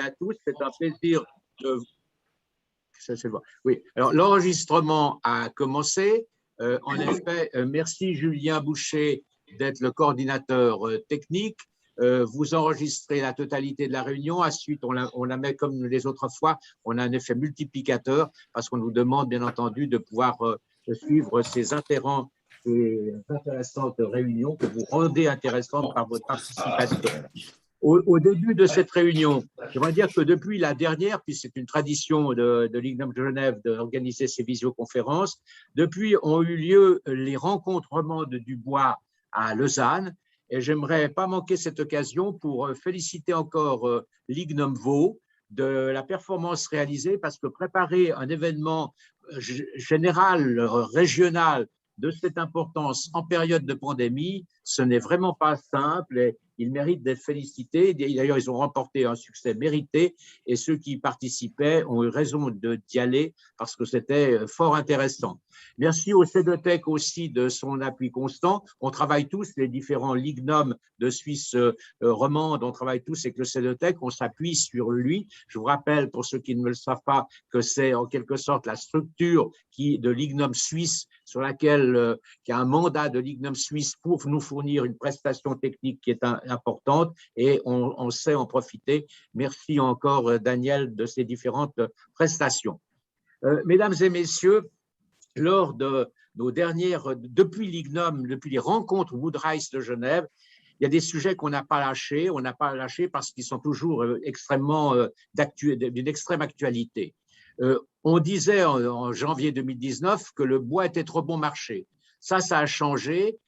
à tous, c'est un plaisir de… Oui, alors l'enregistrement a commencé. En effet, merci Julien Boucher d'être le coordinateur technique. Vous enregistrez la totalité de la réunion. Ensuite, on la met comme les autres fois. On a un effet multiplicateur parce qu'on nous demande, bien entendu, de pouvoir suivre ces intéressantes réunions que vous rendez intéressantes par votre participation. Au début de cette réunion, j'aimerais dire que depuis la dernière, puis c'est une tradition de l'IGNOM Genève d'organiser ces visioconférences, depuis ont eu lieu les rencontrements du bois à Lausanne. Et j'aimerais pas manquer cette occasion pour féliciter encore l'IGNOM Vaud de la performance réalisée, parce que préparer un événement général, régional, de cette importance en période de pandémie, ce n'est vraiment pas simple et ils méritent d'être félicités. D'ailleurs, ils ont remporté un succès mérité et ceux qui participaient ont eu raison d'y aller parce que c'était fort intéressant. Merci au CEDOTEC aussi de son appui constant. On travaille tous, les différents LIGNOM de Suisse romande, on travaille tous avec le CEDOTEC, on s'appuie sur lui. Je vous rappelle, pour ceux qui ne le savent pas, que c'est en quelque sorte la structure de l'IGNOM suisse sur laquelle qui a un mandat de l'IGNOM suisse pour nous fournir une prestation technique qui est importante et on sait en profiter. Merci encore Daniel de ces différentes prestations. Mesdames et messieurs, lors de nos dernières, depuis l'IGNOM, depuis les rencontres Woodrise de Genève, il y a des sujets qu'on n'a pas lâchés. On n'a pas lâchés parce qu'ils sont toujours extrêmement d'une extrême actualité. On disait en janvier 2019 que le bois était trop bon marché. Ça a changé,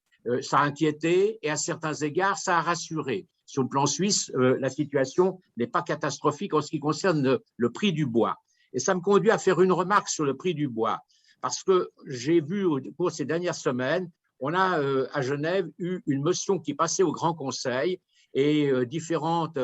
ça a inquiété et à certains égards, ça a rassuré. Sur le plan suisse, la situation n'est pas catastrophique en ce qui concerne le prix du bois. Et ça me conduit à faire une remarque sur le prix du bois. Parce que j'ai vu au cours de ces dernières semaines, on a à Genève eu une motion qui passait au Grand Conseil et différentes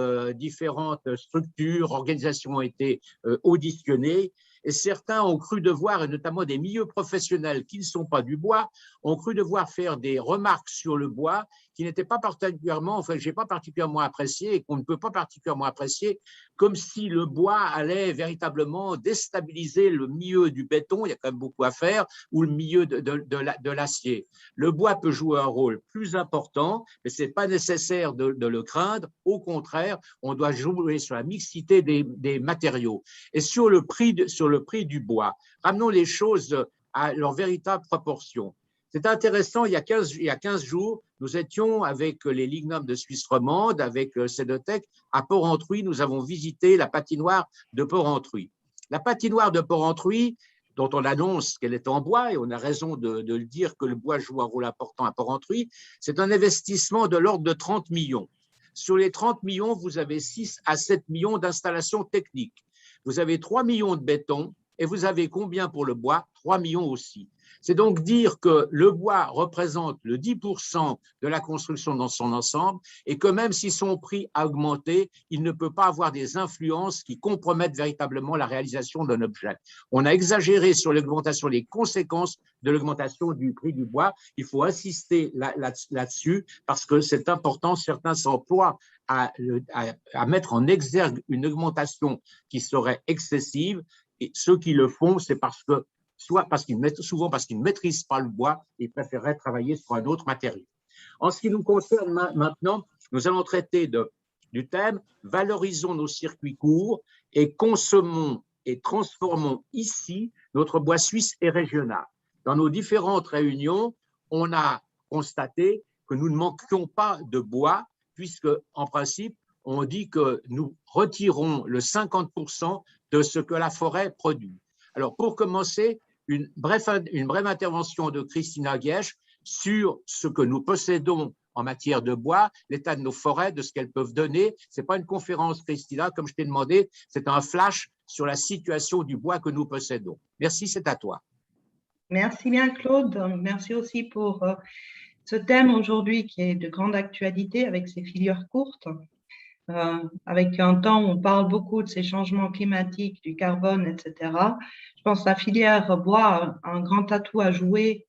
structures, organisations ont été auditionnées. Et certains ont cru devoir, et notamment des milieux professionnels qui ne sont pas du bois, ont cru devoir faire des remarques sur le bois qui n'étaient pas particulièrement, enfin, je n'ai pas particulièrement apprécié et qu'on ne peut pas particulièrement apprécier, comme si le bois allait véritablement déstabiliser le milieu du béton, il y a quand même beaucoup à faire, ou le milieu de l'acier. Le bois peut jouer un rôle plus important, mais ce n'est pas nécessaire de le craindre. Au contraire, on doit jouer sur la mixité des matériaux. Et sur le prix du bois, ramenons les choses à leur véritable proportion. C'est intéressant, il y a 15 jours, nous étions avec les LIGNOM de Suisse romande, avec le CEDOTEC, à Porrentruy, nous avons visité la patinoire de Porrentruy. La patinoire de Porrentruy, dont on annonce qu'elle est en bois, et on a raison de le dire que le bois joue un rôle important à Porrentruy, c'est un investissement de l'ordre de 30 millions. Sur les 30 millions, vous avez 6 à 7 millions d'installations techniques. Vous avez 3 millions de béton et vous avez combien pour le bois? 3 millions aussi. C'est donc dire que le bois représente le 10% de la construction dans son ensemble et que même si son prix a augmenté, il ne peut pas avoir des influences qui compromettent véritablement la réalisation d'un objet. On a exagéré sur l'augmentation, les conséquences de l'augmentation du prix du bois. Il faut insister là-dessus parce que c'est important. Certains s'emploient à mettre en exergue une augmentation qui serait excessive et ceux qui le font, c'est souvent parce qu'ils ne maîtrisent pas le bois et préféreraient travailler sur un autre matériau. En ce qui nous concerne maintenant, nous allons traiter du thème « Valorisons nos circuits courts et consommons et transformons ici notre bois suisse et régional ». Dans nos différentes réunions, on a constaté que nous ne manquions pas de bois puisque, en principe, on dit que nous retirons le 50% de ce que la forêt produit. Alors, pour commencer, une brève intervention de Christina Guesch sur ce que nous possédons en matière de bois, l'état de nos forêts, de ce qu'elles peuvent donner. Ce n'est pas une conférence, Christina, comme je t'ai demandé, c'est un flash sur la situation du bois que nous possédons. Merci, c'est à toi. Merci bien, Claude. Merci aussi pour ce thème aujourd'hui qui est de grande actualité avec ces filières courtes. Avec un temps où on parle beaucoup de ces changements climatiques, du carbone, etc. Je pense que la filière bois a un grand atout à jouer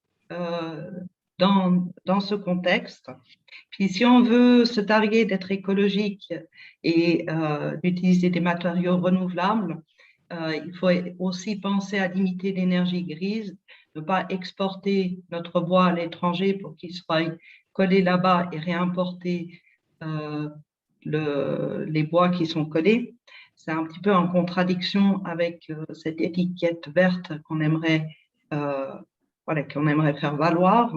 dans ce contexte. Puis si on veut se targuer d'être écologique et d'utiliser des matériaux renouvelables, il faut aussi penser à limiter l'énergie grise, ne pas exporter notre bois à l'étranger pour qu'il soit collé là-bas et réimporter les bois qui sont collés. C'est un petit peu en contradiction avec cette étiquette verte qu'on aimerait faire valoir.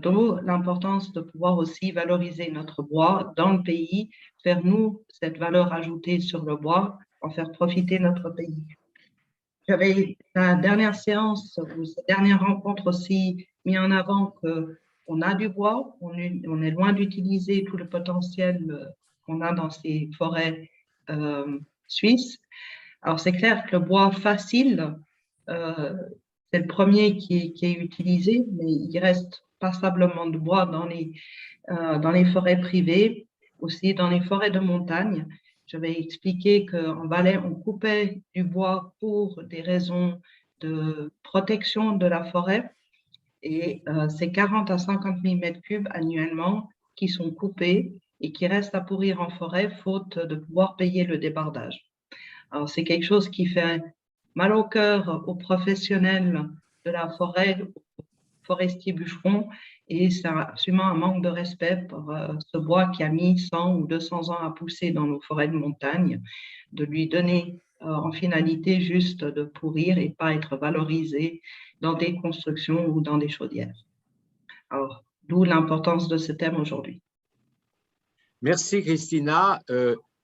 D'où l'importance de pouvoir aussi valoriser notre bois dans le pays, faire nous cette valeur ajoutée sur le bois, en faire profiter notre pays. J'avais la dernière séance ou cette dernière rencontre aussi mis en avant qu'on a du bois, on est loin d'utiliser tout le potentiel qu'on a dans ces forêts suisses. Alors c'est clair que le bois facile, c'est le premier qui est utilisé, mais il reste passablement de bois dans les forêts privées, aussi dans les forêts de montagne. J'avais expliqué qu'en Valais, on coupait du bois pour des raisons de protection de la forêt. Et c'est 40 à 50 000 mètres cubes annuellement qui sont coupés et qui restent à pourrir en forêt, faute de pouvoir payer le débardage. Alors, c'est quelque chose qui fait mal au cœur aux professionnels de la forêt, aux forestiers bûcherons, et c'est absolument un manque de respect pour ce bois qui a mis 100 ou 200 ans à pousser dans nos forêts de montagne, de lui donner en finalité juste de pourrir et pas être valorisé dans des constructions ou dans des chaudières. Alors, d'où l'importance de ce thème aujourd'hui. Merci Christina.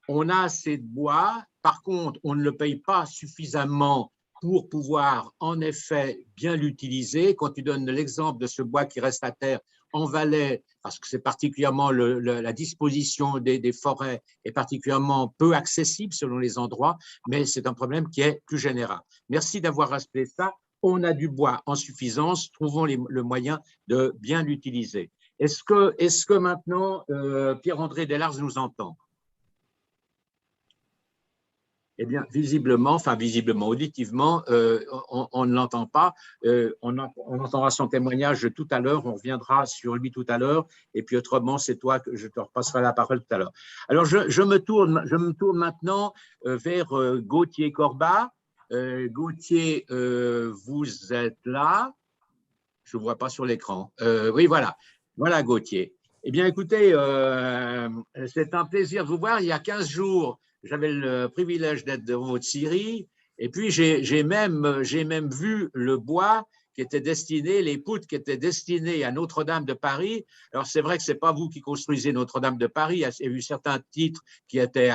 On a assez de bois. Par contre, on ne le paye pas suffisamment pour pouvoir en effet bien l'utiliser. Quand tu donnes l'exemple de ce bois qui reste à terre en Valais, parce que c'est particulièrement la disposition des forêts est particulièrement peu accessible selon les endroits, mais c'est un problème qui est plus général. Merci d'avoir rappelé ça. On a du bois en suffisance, trouvons le moyen de bien l'utiliser. Est-ce que maintenant Pierre-André Delars nous entend? Eh bien, visiblement, auditivement, on ne l'entend pas. On entendra son témoignage tout à l'heure, on reviendra sur lui tout à l'heure, et puis autrement, c'est toi que je te repasserai la parole tout à l'heure. Alors, je me tourne maintenant vers Gauthier Corbat. Gauthier, vous êtes là. Je ne vois pas sur l'écran. Oui, voilà. Voilà, Gauthier. Eh bien, écoutez, c'est un plaisir de vous voir. Il y a 15 jours, j'avais le privilège d'être devant votre scierie. Et puis, j'ai même vu le bois qui était destiné, les poutres qui étaient destinées à Notre-Dame de Paris. Alors, c'est vrai que ce n'est pas vous qui construisez Notre-Dame de Paris. Il y a eu certains titres qui étaient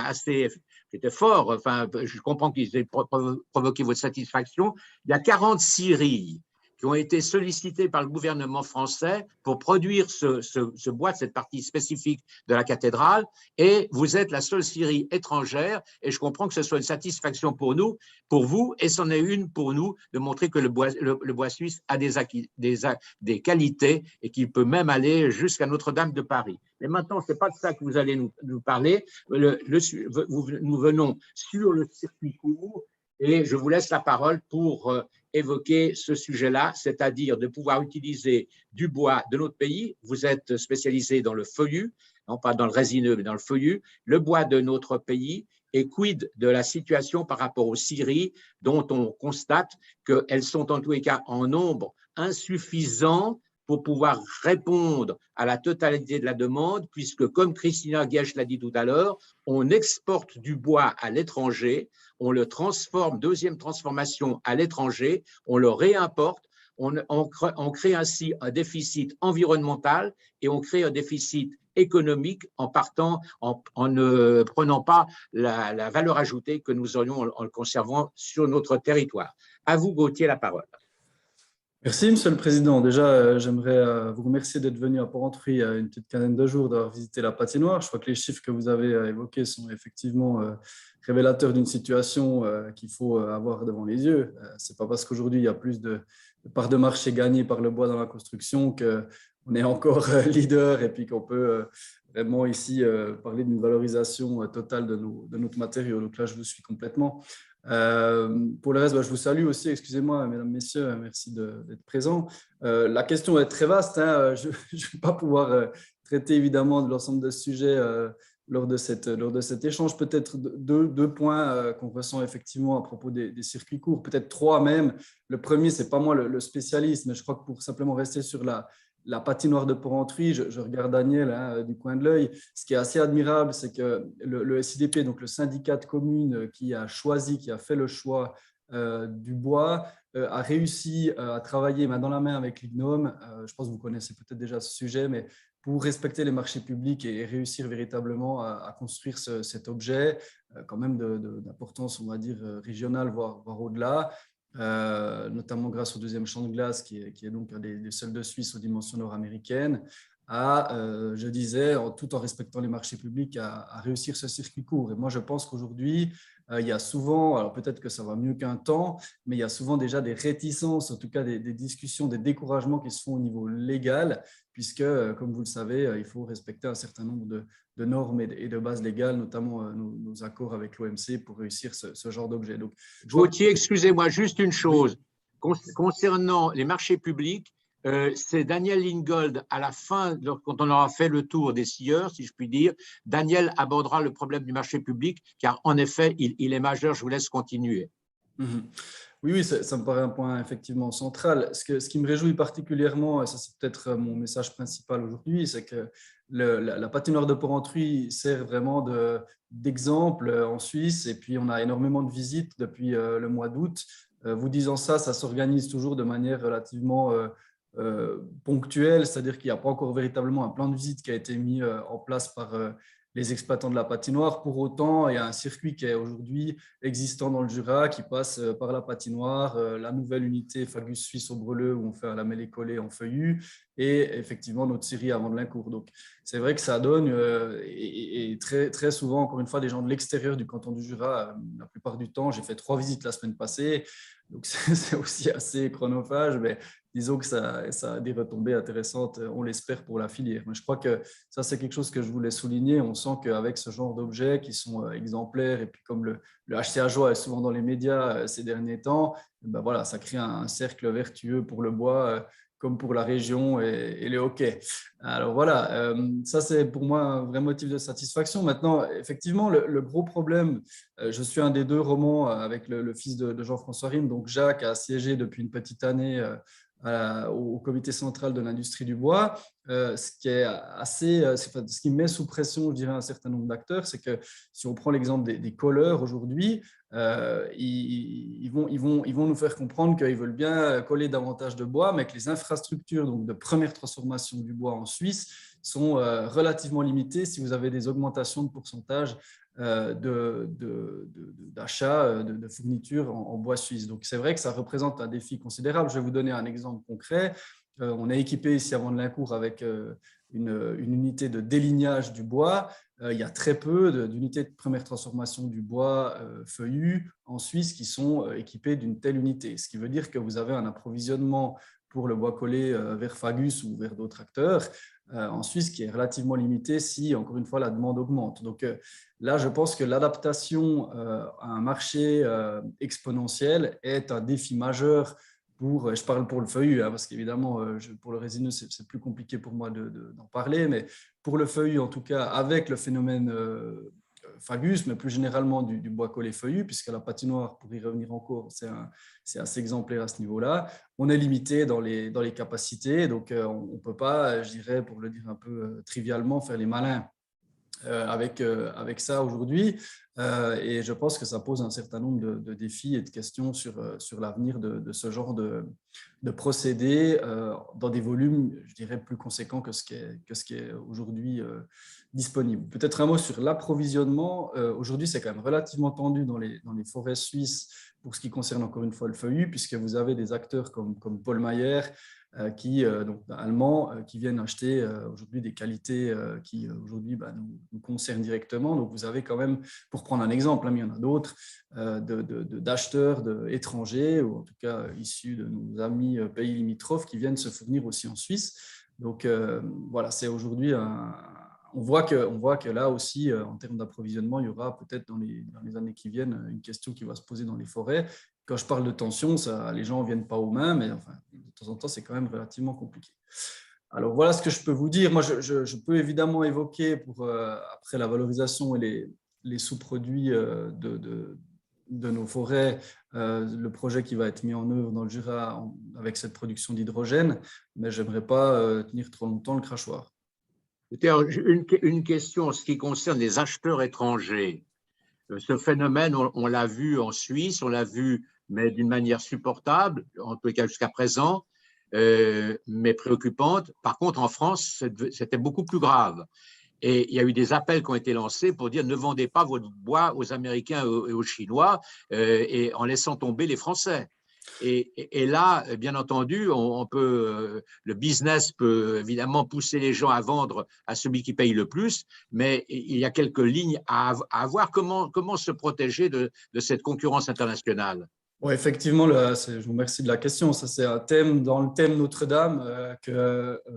forts. Enfin, je comprends qu'ils aient provoqué votre satisfaction. Il y a 40 scieries qui ont été sollicités par le gouvernement français pour produire ce bois, cette partie spécifique de la cathédrale, et vous êtes la seule scierie étrangère, et je comprends que ce soit une satisfaction pour nous, pour vous, et c'en est une pour nous de montrer que le bois suisse a des qualités et qu'il peut même aller jusqu'à Notre-Dame de Paris. Mais maintenant, ce n'est pas de ça que vous allez nous parler. Nous venons sur le circuit court, et je vous laisse la parole pour évoquer ce sujet-là, c'est-à-dire de pouvoir utiliser du bois de notre pays. Vous êtes spécialisé dans le feuillu, non pas dans le résineux, mais dans le feuillu, le bois de notre pays, et quid de la situation par rapport aux scieries dont on constate qu'elles sont en tous les cas en nombre insuffisant pour pouvoir répondre à la totalité de la demande, puisque, comme Christina Guesch l'a dit tout à l'heure, on exporte du bois à l'étranger, on le transforme, deuxième transformation à l'étranger, on le réimporte, on crée ainsi un déficit environnemental et on crée un déficit économique en ne prenant pas la valeur ajoutée que nous aurions en le conservant sur notre territoire. À vous, Gauthier, la parole. Merci, Monsieur le Président. Déjà, j'aimerais vous remercier d'être venu à Porrentruy il y a une petite quinzaine de jours, d'avoir visité la patinoire. Je crois que les chiffres que vous avez évoqués sont effectivement révélateurs d'une situation qu'il faut avoir devant les yeux. Ce n'est pas parce qu'aujourd'hui, il y a plus de parts de marché gagnées par le bois dans la construction qu'on est encore leader et puis qu'on peut vraiment ici parler d'une valorisation totale de notre matériau. Donc là, je vous suis complètement. Pour le reste, je vous salue aussi. Excusez-moi, mesdames, messieurs, merci d'être présents. La question est très vaste. Hein. Je ne vais pas pouvoir traiter évidemment de l'ensemble de sujets lors de cet échange. Peut-être deux points qu'on ressent effectivement à propos des circuits courts, peut-être trois même. Le premier, ce n'est pas moi le spécialiste, mais je crois que pour simplement rester sur la patinoire de Porrentruy, je regarde Daniel hein, du coin de l'œil. Ce qui est assez admirable, c'est que le SIDP, donc le syndicat de communes qui a fait le choix du bois, a réussi à travailler main dans la main avec l'IGNOM. Je pense que vous connaissez peut-être déjà ce sujet, mais pour respecter les marchés publics et réussir véritablement à construire cet objet, quand même d'importance, on va dire, régionale, voire au-delà. Notamment grâce au deuxième champ de glace qui est donc un des seuls de Suisse aux dimensions nord-américaines, je disais, tout en respectant les marchés publics, à réussir ce circuit court. Et moi, je pense qu'aujourd'hui, il y a souvent, alors peut-être que ça va mieux qu'un temps, mais il y a souvent déjà des réticences, en tout cas des discussions, des découragements qui se font au niveau légal, puisque, comme vous le savez, il faut respecter un certain nombre de normes et de bases légales, notamment nos accords avec l'OMC pour réussir ce genre d'objet. Donc, Gauthier, excusez-moi, juste une chose. Concernant les marchés publics, c'est Daniel Lingold, à la fin, quand on aura fait le tour des scieurs, si je puis dire, Daniel abordera le problème du marché public, car en effet, il est majeur. Je vous laisse continuer. Oui, ça me paraît un point effectivement central. Ce qui me réjouit particulièrement, et ça c'est peut-être mon message principal aujourd'hui, c'est que la patinoire de Porrentruy sert vraiment d'exemple en Suisse, et puis on a énormément de visites depuis le mois d'août. Vous disant ça s'organise toujours de manière relativement ponctuelle, c'est-à-dire qu'il n'y a pas encore véritablement un plan de visite qui a été mis en place par les exploitants de la patinoire. Pour autant, il y a un circuit qui est aujourd'hui existant dans le Jura qui passe par la patinoire, la nouvelle unité Fagus Suisse au Breleux où on fait un lamellé-collé en feuillu et effectivement notre scierie à Vandelincourt. Donc, c'est vrai que ça donne et très, très souvent, encore une fois, des gens de l'extérieur du canton du Jura, la plupart du temps, j'ai fait 3 visites la semaine passée, donc c'est aussi assez chronophage, mais disons que ça a des retombées intéressantes, on l'espère, pour la filière. Mais je crois que ça, c'est quelque chose que je voulais souligner. On sent qu'avec ce genre d'objets qui sont exemplaires, et puis comme le HCA Joie est souvent dans les médias ces derniers temps, ben voilà, ça crée un cercle vertueux pour le bois, comme pour la région et le hockey. Alors voilà, ça c'est pour moi un vrai motif de satisfaction. Maintenant, effectivement, le gros problème, je suis un des 2 romans avec le fils de Jean-François Rime, donc Jacques a siégé depuis une petite année au comité central de l'industrie du bois. Ce qui est ce qui met sous pression, je dirais, un certain nombre d'acteurs, c'est que si on prend l'exemple des colleurs aujourd'hui, ils vont nous faire comprendre qu'ils veulent bien coller davantage de bois, mais que les infrastructures donc de première transformation du bois en Suisse sont relativement limitées si vous avez des augmentations de pourcentage d'achat de fournitures en bois suisse. Donc, c'est vrai que ça représente un défi considérable. Je vais vous donner un exemple concret. On est équipé ici à Vandelincourt avec une unité de délignage du bois. Il y a très peu d'unités de première transformation du bois feuillu en Suisse qui sont équipées d'une telle unité. Ce qui veut dire que vous avez un approvisionnement pour le bois collé vers Fagus ou vers d'autres acteurs en Suisse qui est relativement limité si, encore une fois, la demande augmente. Donc là, je pense que l'adaptation à un marché exponentiel est un défi majeur je parle pour le feuillu, hein, parce qu'évidemment, pour le résineux, c'est plus compliqué pour moi d'en parler, mais pour le feuillu, en tout cas, avec le phénomène Fagus, mais plus généralement du bois collé feuillu, puisque la patinoire, pour y revenir encore, c'est assez exemplaire à ce niveau-là. On est limité dans les capacités, donc on ne peut pas, je dirais, pour le dire un peu trivialement, faire les malins avec ça aujourd'hui. Et je pense que ça pose un certain nombre de défis et de questions sur l'avenir de ce genre de procédés dans des volumes, je dirais, plus conséquents que ce qui est aujourd'hui disponible. Peut-être un mot sur l'approvisionnement. Aujourd'hui, c'est quand même relativement tendu dans les forêts suisses pour ce qui concerne encore une fois le feuillu, puisque vous avez des acteurs comme Paul Mayer, donc allemands, qui viennent acheter aujourd'hui des qualités qui aujourd'hui nous concernent directement. Donc vous avez quand même, pour prendre un exemple, mais il y en a d'autres, d'acheteurs étrangers, ou en tout cas issus de nos amis pays limitrophes, qui viennent se fournir aussi en Suisse. Donc voilà, c'est aujourd'hui on voit que là aussi, en termes d'approvisionnement, il y aura peut-être dans les années qui viennent une question qui va se poser dans les forêts. Quand je parle de tension, les gens ne viennent pas aux mains, mais enfin, de temps en temps, c'est quand même relativement compliqué. Alors, voilà ce que je peux vous dire. Moi, je peux évidemment évoquer, après la valorisation et les sous-produits de nos forêts, le projet qui va être mis en œuvre dans le Jura avec cette production d'hydrogène, mais je n'aimerais pas tenir trop longtemps le crachoir. Une question en ce qui concerne les acheteurs étrangers. Ce phénomène, on l'a vu en Suisse, on l'a vu, mais d'une manière supportable, en tout cas jusqu'à présent, mais préoccupante. Par contre, en France, c'était beaucoup plus grave. Et il y a eu des appels qui ont été lancés pour dire ne vendez pas votre bois aux Américains et aux Chinois et en laissant tomber les Français. Et là, bien entendu, le business peut évidemment pousser les gens à vendre à celui qui paye le plus, mais il y a quelques lignes à avoir. Comment se protéger de cette concurrence internationale? Oui, effectivement, je vous remercie de la question. Ça, c'est un thème dans le thème Notre-Dame,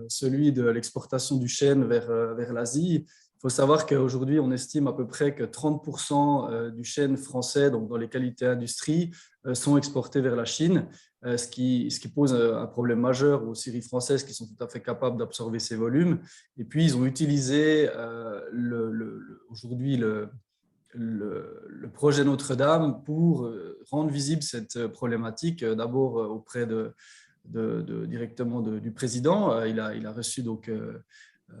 celui de l'exportation du chêne vers l'Asie. Il faut savoir qu'aujourd'hui, on estime à peu près que 30% du chêne français, donc dans les qualités industrie, sont exportés vers la Chine, ce qui pose un problème majeur aux scieries françaises qui sont tout à fait capables d'absorber ces volumes. Et puis, ils ont utilisé aujourd'hui le projet Notre-Dame pour rendre visible cette problématique, d'abord auprès directement du président. Il a reçu donc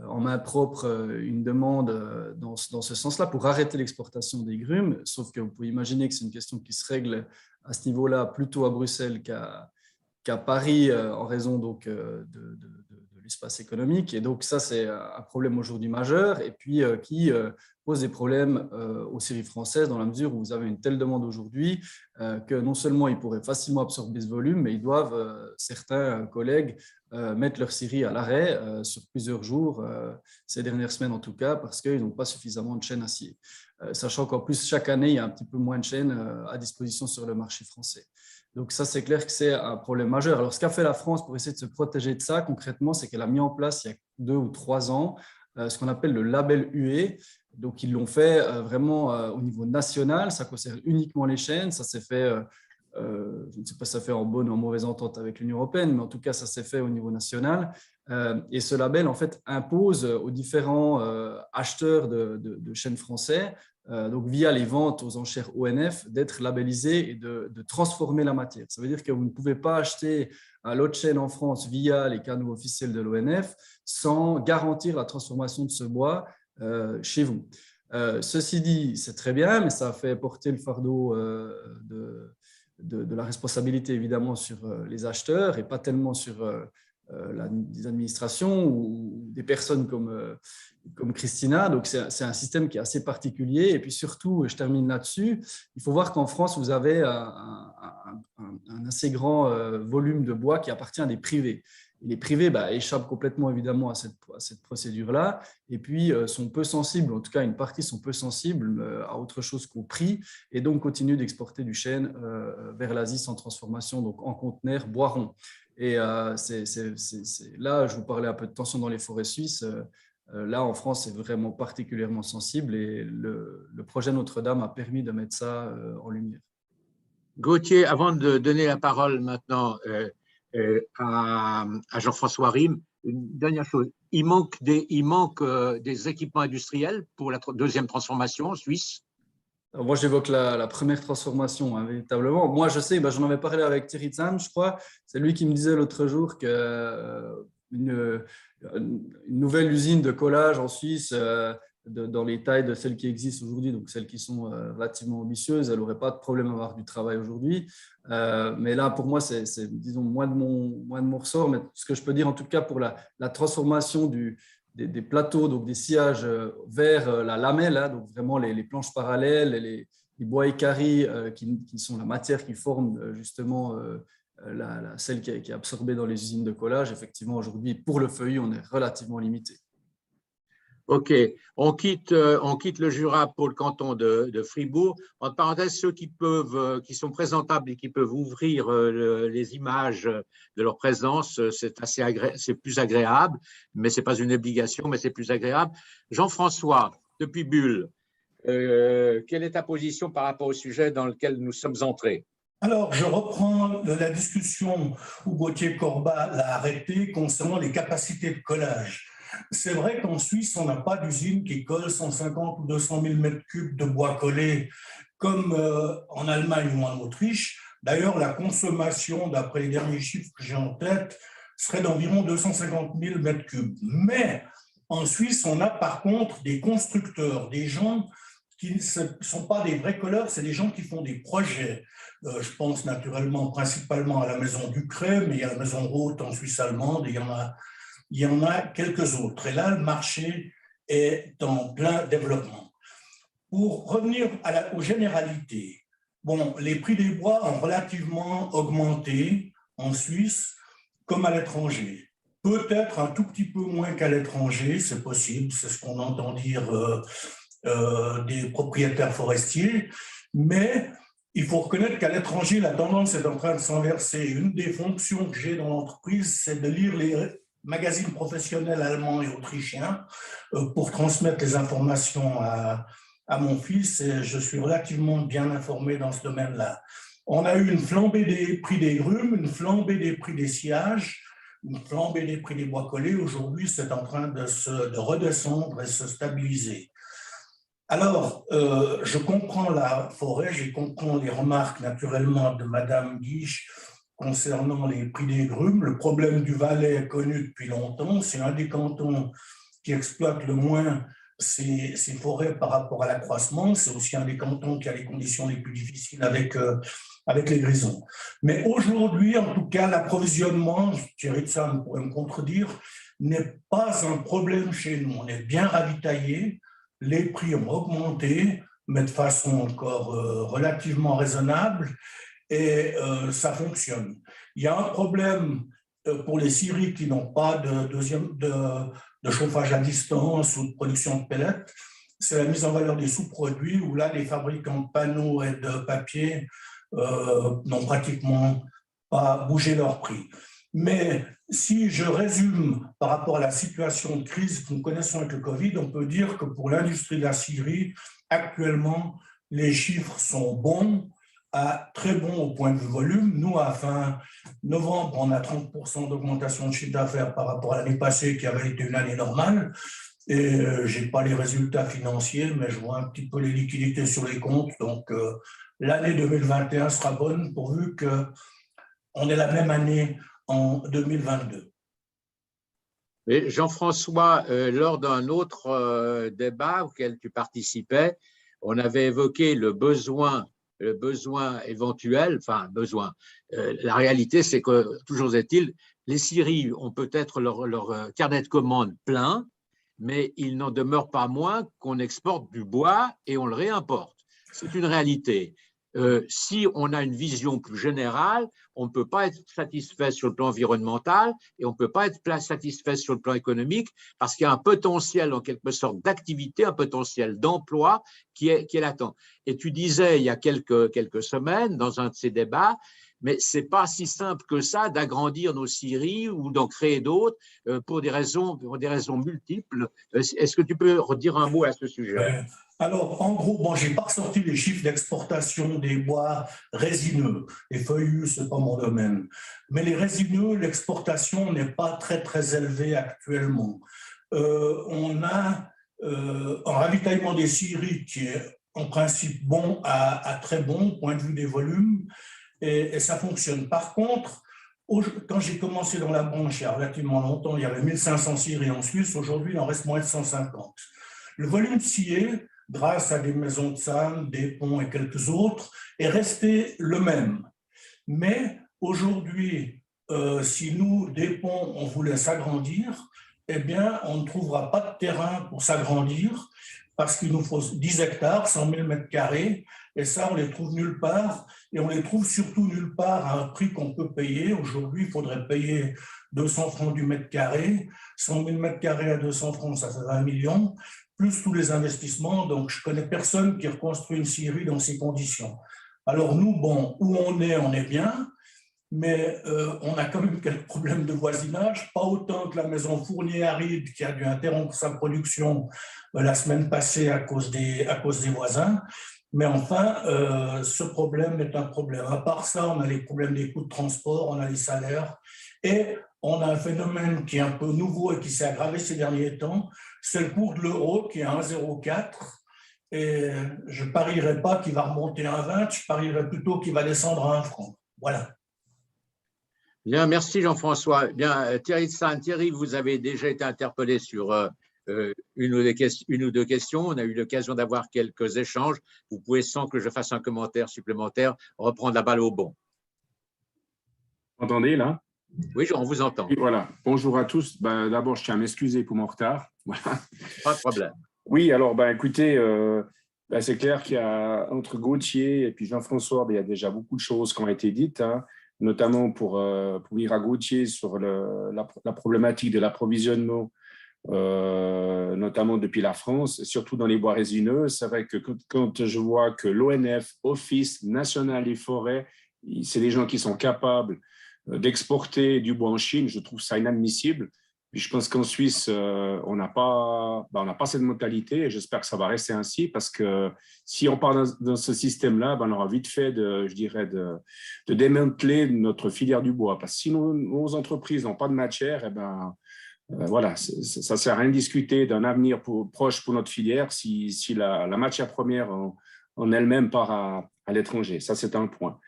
en main propre une demande dans ce sens-là pour arrêter l'exportation des grumes, sauf que vous pouvez imaginer que c'est une question qui se règle à ce niveau-là plutôt à Bruxelles qu'à Paris en raison donc de l'espace économique. Et donc ça, c'est un problème aujourd'hui majeur et puis qui pose des problèmes aux scieries françaises dans la mesure où vous avez une telle demande aujourd'hui que non seulement ils pourraient facilement absorber ce volume, mais ils doivent, certains collègues, mettre leur scierie à l'arrêt sur plusieurs jours, ces dernières semaines en tout cas, parce qu'ils n'ont pas suffisamment de chêne à scier. Sachant qu'en plus, chaque année, il y a un petit peu moins de chêne à disposition sur le marché français. Donc ça, c'est clair que c'est un problème majeur. Alors, ce qu'a fait la France pour essayer de se protéger de ça, concrètement, c'est qu'elle a mis en place, il y a 2 ou 3 ans, ce qu'on appelle le label UE. Donc, ils l'ont fait vraiment au niveau national. Ça concerne uniquement les chênes. Ça s'est fait, je ne sais pas si ça fait en bonne ou en mauvaise entente avec l'Union européenne, mais en tout cas, ça s'est fait au niveau national. Et ce label, en fait, impose aux différents acheteurs de chênes français, donc via les ventes aux enchères ONF, d'être labellisés et de transformer la matière. Ça veut dire que vous ne pouvez pas acheter un lot de chêne en France via les canaux officiels de l'ONF sans garantir la transformation de ce bois chez vous. Ceci dit, c'est très bien, mais ça fait porter le fardeau de la responsabilité évidemment sur les acheteurs et pas tellement sur des administrations ou des personnes comme Christina. Donc, c'est un système qui est assez particulier. Et puis surtout, je termine là-dessus, il faut voir qu'en France, vous avez un assez grand volume de bois qui appartient à des privés. Et les privés échappent complètement évidemment à cette procédure-là et puis sont peu sensibles, en tout cas une partie sont peu sensibles à autre chose qu'au prix et donc continuent d'exporter du chêne vers l'Asie sans transformation, donc en conteneur bois rond. Et là, je vous parlais un peu de tension dans les forêts suisses. Là, en France, c'est vraiment particulièrement sensible et le projet Notre-Dame a permis de mettre ça en lumière. Gauthier, avant de donner la parole maintenant à Jean-François Rime, une dernière chose. Il manque des équipements industriels pour la deuxième transformation en Suisse. Alors moi, j'évoque la première transformation, hein, véritablement. Moi, je sais, j'en avais parlé avec Thierry Zahn, je crois. C'est lui qui me disait l'autre jour qu'une nouvelle usine de collage en Suisse, dans les tailles de celles qui existent aujourd'hui, donc celles qui sont relativement ambitieuses, elle n'aurait pas de problème à avoir du travail aujourd'hui. Mais là, pour moi, c'est disons, moins de mon ressort. Mais ce que je peux dire, en tout cas, pour la transformation des plateaux, donc des sillages vers la lamelle, hein, donc vraiment les planches parallèles, les bois équarris qui sont la matière qui forme justement celle qui est absorbée dans les usines de collage. Effectivement, aujourd'hui, pour le feuillu, on est relativement limité. OK. On quitte le Jura pour le canton de Fribourg. Entre parenthèses, ceux qui sont présentables et qui peuvent ouvrir les images de leur présence, c'est plus agréable, mais ce n'est pas une obligation, mais c'est plus agréable. Jean-François, depuis Bulle, quelle est ta position par rapport au sujet dans lequel nous sommes entrés? Alors, je reprends la discussion où Gauthier Corbat l'a arrêté concernant les capacités de collage. C'est vrai qu'en Suisse, on n'a pas d'usine qui colle 150 ou 200 000 mètres cubes de bois collé comme en Allemagne ou en Autriche. D'ailleurs, la consommation, d'après les derniers chiffres que j'ai en tête, serait d'environ 250 000 mètres cubes. Mais en Suisse, on a par contre des constructeurs, des gens qui ne sont pas des vrais colleurs, c'est des gens qui font des projets. Je pense naturellement principalement à la maison Ducret, mais il y a la maison Roth en Suisse allemande, et il y en a quelques autres. Et là, le marché est en plein développement. Pour revenir aux généralités, bon, les prix des bois ont relativement augmenté en Suisse comme à l'étranger. Peut-être un tout petit peu moins qu'à l'étranger, c'est possible, c'est ce qu'on entend dire des propriétaires forestiers, mais il faut reconnaître qu'à l'étranger, la tendance est en train de s'inverser. Une des fonctions que j'ai dans l'entreprise, c'est de lire les magazines professionnels allemands et autrichiens pour transmettre les informations à mon fils, et je suis relativement bien informé dans ce domaine-là. On a eu une flambée des prix des grumes, une flambée des prix des sciages, une flambée des prix des bois collés. Aujourd'hui, c'est en train de redescendre et se stabiliser. Alors, je comprends la forêt, je comprends les remarques naturellement de Madame Guiche concernant les prix des grumes. Le problème du Valais est connu depuis longtemps. C'est un des cantons qui exploite le moins ces forêts par rapport à l'accroissement. C'est aussi un des cantons qui a les conditions les plus difficiles avec les grisons. Mais aujourd'hui, en tout cas, l'approvisionnement, Thierry de Sam pourrait me contredire, n'est pas un problème chez nous. On est bien ravitaillés. Les prix ont augmenté, mais de façon encore relativement raisonnable, et ça fonctionne. Il y a un problème pour les scieries qui n'ont pas de chauffage à distance ou de production de pellets, c'est la mise en valeur des sous-produits, où là, les fabricants de panneaux et de papier n'ont pratiquement pas bougé leur prix. Mais si je résume par rapport à la situation de crise que nous connaissons avec le Covid, on peut dire que pour l'industrie de la scierie, actuellement, les chiffres sont bons, très bons au point de vue volume. Nous, à fin novembre, on a 30% d'augmentation de chiffre d'affaires par rapport à l'année passée, qui avait été une année normale. Et je n'ai pas les résultats financiers, mais je vois un petit peu les liquidités sur les comptes. Donc, l'année 2021 sera bonne pourvu qu'on ait la même année en 2022. Et Jean-François, lors d'un autre débat auquel tu participais, on avait évoqué le besoin éventuel, enfin besoin. La réalité, c'est que, toujours est-il, les scieries ont peut-être leur carnet de commandes plein, mais il n'en demeure pas moins qu'on exporte du bois et on le réimporte. C'est une réalité. Si on a une vision plus générale, on ne peut pas être satisfait sur le plan environnemental et on ne peut pas être satisfait sur le plan économique parce qu'il y a un potentiel, en quelque sorte, d'activité, un potentiel d'emploi qui est latent. Et tu disais il y a quelques semaines, dans un de ces débats, mais ce n'est pas si simple que ça d'agrandir nos scieries ou d'en créer d'autres pour des raisons multiples. Est-ce que tu peux redire un mot à ce sujet ? Alors, en gros, bon, je n'ai pas ressorti les chiffres d'exportation des bois résineux. Les feuillus, ce n'est pas mon domaine. Mais les résineux, l'exportation n'est pas très, très élevée actuellement. On a un ravitaillement des scieries qui est en principe bon à très bon, au point de vue des volumes, et ça fonctionne. Par contre, quand j'ai commencé dans la branche il y a relativement longtemps, il y avait 1500 scieries en Suisse. Aujourd'hui, il en reste moins de 150. Le volume scié, grâce à des maisons de Sam, des ponts et quelques autres, est resté le même. Mais aujourd'hui, si nous, des ponts, on voulait s'agrandir, eh bien, on ne trouvera pas de terrain pour s'agrandir parce qu'il nous faut 10 hectares, 100 000 mètres carrés, Et ça, on les trouve nulle part. Et on les trouve surtout nulle part à un prix qu'on peut payer. Aujourd'hui, il faudrait payer 200 francs du mètre carré. 100 000 mètres carrés à 200 francs, ça fait 20 millions, plus tous les investissements. Donc, je connais personne qui reconstruit une scierie dans ces conditions. Alors nous, bon, où on est bien. Mais on a quand même quelques problèmes de voisinage, pas autant que la maison Fournier-Aride qui a dû interrompre sa production la semaine passée à cause des voisins. Mais enfin, ce problème est un problème. À part ça, on a les problèmes des coûts de transport, on a les salaires et on a un phénomène qui est un peu nouveau et qui s'est aggravé ces derniers temps, c'est le cours de l'euro qui est à 1,04. Et je ne parierais pas qu'il va remonter à 1,20, je parierais plutôt qu'il va descendre à 1 franc. Voilà. Bien, merci Jean-François. Bien, Thierry de Saint, Thierry, vous avez déjà été interpellé sur une ou deux questions. On a eu l'occasion d'avoir quelques échanges. Vous pouvez, sans que je fasse un commentaire supplémentaire, reprendre la balle au bon. Vous m'entendez là? Oui, on vous entend. Et voilà. Bonjour à tous. D'abord, je tiens à m'excuser pour mon retard. Voilà. Pas de problème. Oui, alors, écoutez, c'est clair qu'il y a entre Gauthier et puis Jean-François, il y a déjà beaucoup de choses qui ont été dites, hein, notamment pour dire à Gauthier sur la problématique de l'approvisionnement, notamment depuis la France, surtout dans les bois résineux. C'est vrai que quand je vois que l'ONF, Office national des forêts, c'est des gens qui sont capables d'exporter du bois en Chine, je trouve ça inadmissible. Puis je pense qu'en Suisse, on n'a pas cette mentalité et j'espère que ça va rester ainsi parce que si on part dans ce système-là, on aura vite fait de démanteler notre filière du bois. Parce que si nos entreprises n'ont pas de matière, voilà, ça ne sert à rien de discuter d'un avenir proche pour notre filière si la matière première en elle-même part à l'étranger. Ça, c'est un point.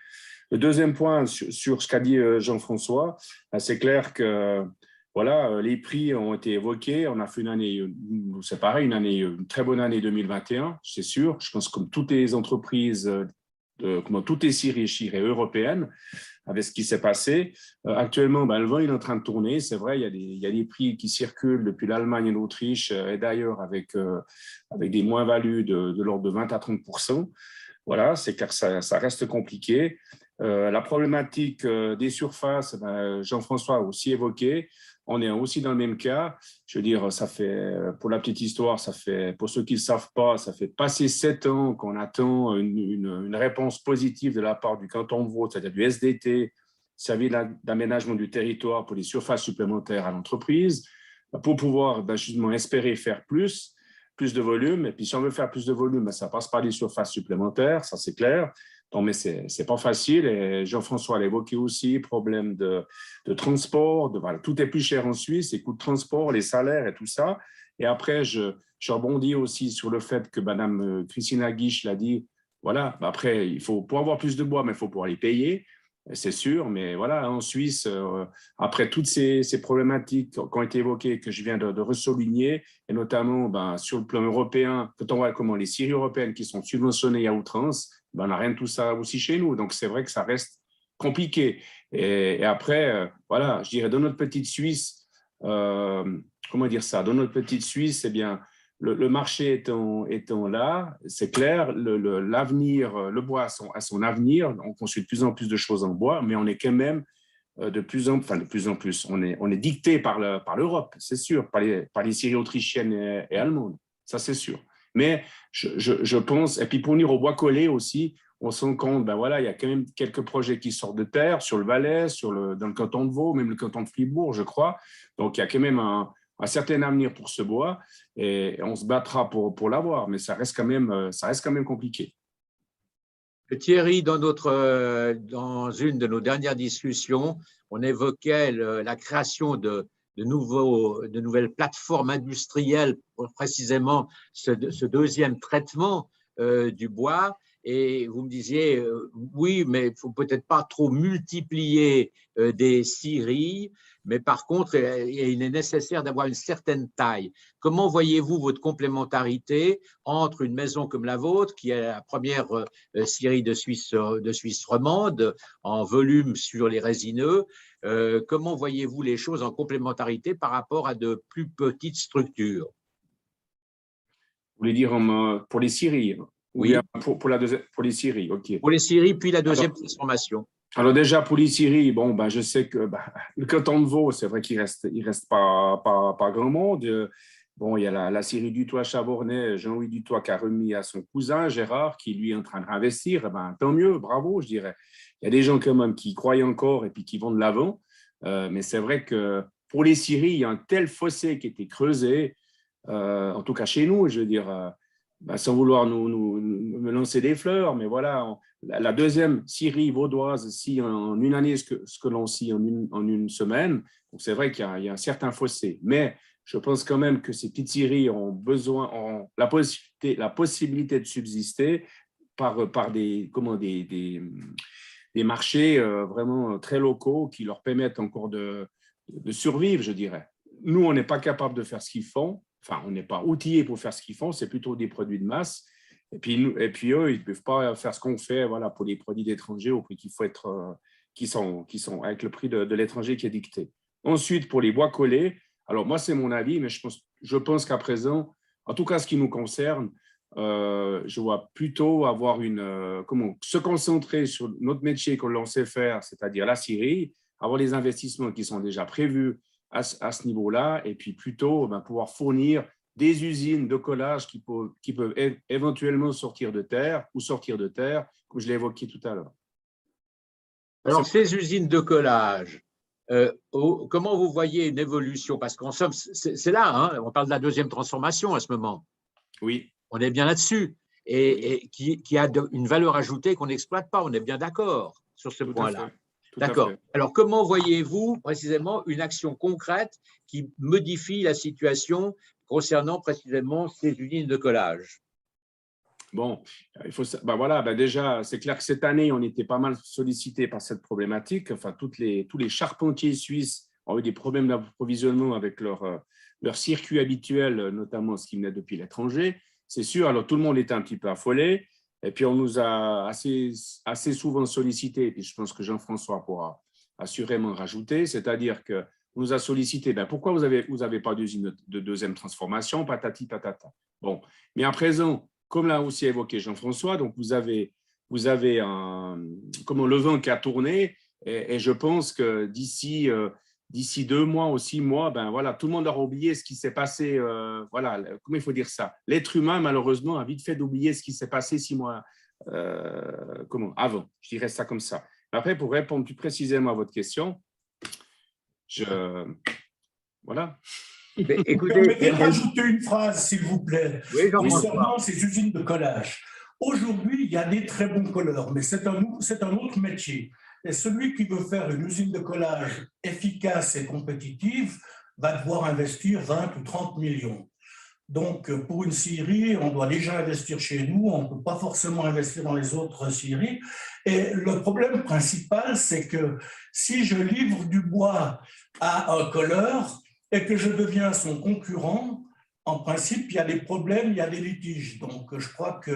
Le deuxième point sur ce qu'a dit Jean-François, c'est clair que voilà, les prix ont été évoqués. On a fait une année, c'est pareil, une très bonne année 2021, c'est sûr. Je pense que comme toutes les entreprises, comme toutes les scieries européennes, avec ce qui s'est passé. Actuellement, le vent il est en train de tourner. C'est vrai, il y a des prix qui circulent depuis l'Allemagne et l'Autriche et d'ailleurs avec des moins-values de l'ordre de 20 à 30%. Voilà, c'est clair que ça reste compliqué. La problématique des surfaces, Jean-François a aussi évoqué. On est aussi dans le même cas. Je veux dire, ça fait, pour la petite histoire, ça fait, pour ceux qui ne le savent pas, ça fait passer 7 ans qu'on attend une réponse positive de la part du canton de Vaud, c'est-à-dire du SDT, service d'aménagement du territoire pour les surfaces supplémentaires à l'entreprise, pour pouvoir justement espérer faire plus de volume. Et puis, si on veut faire plus de volume, ça passe par les surfaces supplémentaires, ça c'est clair. Non, mais ce n'est pas facile. Et Jean-François l'a évoqué aussi, problème de transport. Voilà, tout est plus cher en Suisse, les coûts de transport, les salaires et tout ça. Et après, je rebondis aussi sur le fait que Mme Christina Guiche l'a dit. Voilà, après, il faut, pour avoir plus de bois, mais il faut pouvoir les payer, c'est sûr. Mais voilà, en Suisse, après toutes ces problématiques qui ont été évoquées, que je viens de ressouligner, et notamment sur le plan européen, quand on voit comment les scieries européennes qui sont subventionnées à outrance, on n'a rien de tout ça aussi chez nous. Donc, c'est vrai que ça reste compliqué. Et après, voilà, je dirais, dans notre petite Suisse, comment dire ça, dans notre petite Suisse, eh bien, le marché étant là, c'est clair, l'avenir, le bois a son avenir. On construit de plus en plus de choses en bois, mais on est quand même de plus en plus, on est dicté par l'Europe, c'est sûr, par les scieries autrichiennes et allemandes, ça c'est sûr. Mais je pense, et puis pour venir au bois collé aussi, on se rend compte, voilà, il y a quand même quelques projets qui sortent de terre sur le Valais, dans le canton de Vaud, même le canton de Fribourg, je crois. Donc, il y a quand même un certain avenir pour ce bois et on se battra pour l'avoir, mais ça reste quand même compliqué. Thierry, dans une de nos dernières discussions, on évoquait la création de nouvelles plateformes industrielles pour précisément ce deuxième traitement du bois. Et vous me disiez, oui, mais il ne faut peut-être pas trop multiplier des scieries, mais par contre, il est nécessaire d'avoir une certaine taille. Comment voyez-vous votre complémentarité entre une maison comme la vôtre, qui est la première scierie de Suisse romande, en volume sur les résineux, comment voyez-vous les choses en complémentarité par rapport à de plus petites structures? Vous voulez dire pour les scieries? Oui. Pour les scieries, OK. Pour les scieries, puis la deuxième transformation. Alors déjà, pour les scieries, bon, ben, je sais que le canton de Vaud, c'est vrai qu'il reste pas grand monde. Bon, il y a la scierie du Toit Chabornay, Jean-Louis Dutoit qui a remis à son cousin Gérard, qui lui est en train de réinvestir. Ben, tant mieux, bravo, je dirais. Il y a des gens quand même qui croient encore et puis qui vont de l'avant. Mais c'est vrai que pour les scieries, il y a un tel fossé qui a été creusé, en tout cas chez nous, je veux dire, sans vouloir me lancer des fleurs, mais voilà, la deuxième scierie vaudoise scie en une année ce que l'on scie en une semaine. Donc c'est vrai qu'il y a un certain fossé. Mais je pense quand même que ces petites scieries ont la possibilité de subsister par des marchés vraiment très locaux qui leur permettent encore de survivre, je dirais. Nous, on n'est pas capable de faire ce qu'ils font. Enfin, on n'est pas outillés pour faire ce qu'ils font. C'est plutôt des produits de masse. Et puis eux, ils ne peuvent pas faire ce qu'on fait, voilà, pour les produits d'étrangers au prix qu'il faut être, qui sont avec le prix de l'étranger qui est dicté. Ensuite, pour les bois collés, alors moi, c'est mon avis, mais je pense qu'à présent, en tout cas, ce qui nous concerne, je vois plutôt avoir se concentrer sur notre métier que l'on sait faire, c'est-à-dire la scierie, avoir les investissements qui sont déjà prévus à ce niveau-là, et puis plutôt pouvoir fournir des usines de collage qui peuvent éventuellement sortir de terre, comme je l'ai évoqué tout à l'heure. Alors, ces usines de collage, comment vous voyez une évolution? Parce qu'en somme, c'est là, hein, on parle de la deuxième transformation à ce moment. Oui. On est bien là-dessus. Et qui a une valeur ajoutée qu'on n'exploite pas. On est bien d'accord sur ce point-là. D'accord. Alors, comment voyez-vous précisément une action concrète qui modifie la situation concernant précisément ces usines de collage? Bon, il faut, déjà, c'est clair que cette année, on était pas mal sollicité par cette problématique. Enfin, tous les charpentiers suisses ont eu des problèmes d'approvisionnement avec leur circuit habituel, notamment ce qui venait depuis l'étranger. C'est sûr, alors tout le monde était un petit peu affolé. Et puis, on nous a assez souvent sollicité, et je pense que Jean-François pourra assurément rajouter, c'est-à-dire qu'on nous a sollicité, pourquoi vous avez pas d'usine de deuxième transformation, patati patata. Bon, mais à présent, comme l'a aussi évoqué Jean-François, donc vous avez le vent qui a tourné, et je pense que d'ici 2 mois ou 6 mois, tout le monde aura oublié ce qui s'est passé. Comment il faut dire ça? L'être humain, malheureusement, a vite fait d'oublier ce qui s'est passé 6 mois avant. Je dirais ça comme ça. Après, pour répondre plus précisément à votre question, voilà. Écoutez, permettez de rajouter une phrase, s'il vous plaît, oui, concernant ces usines de collage. Aujourd'hui, il y a des très bons colleurs, mais c'est un autre métier. Et celui qui veut faire une usine de collage efficace et compétitive va devoir investir 20 ou 30 millions. Donc, pour une scierie, on doit déjà investir chez nous, on ne peut pas forcément investir dans les autres scieries. Et le problème principal, c'est que si je livre du bois à un colleur et que je deviens son concurrent, en principe, il y a des problèmes, il y a des litiges. Donc, je crois que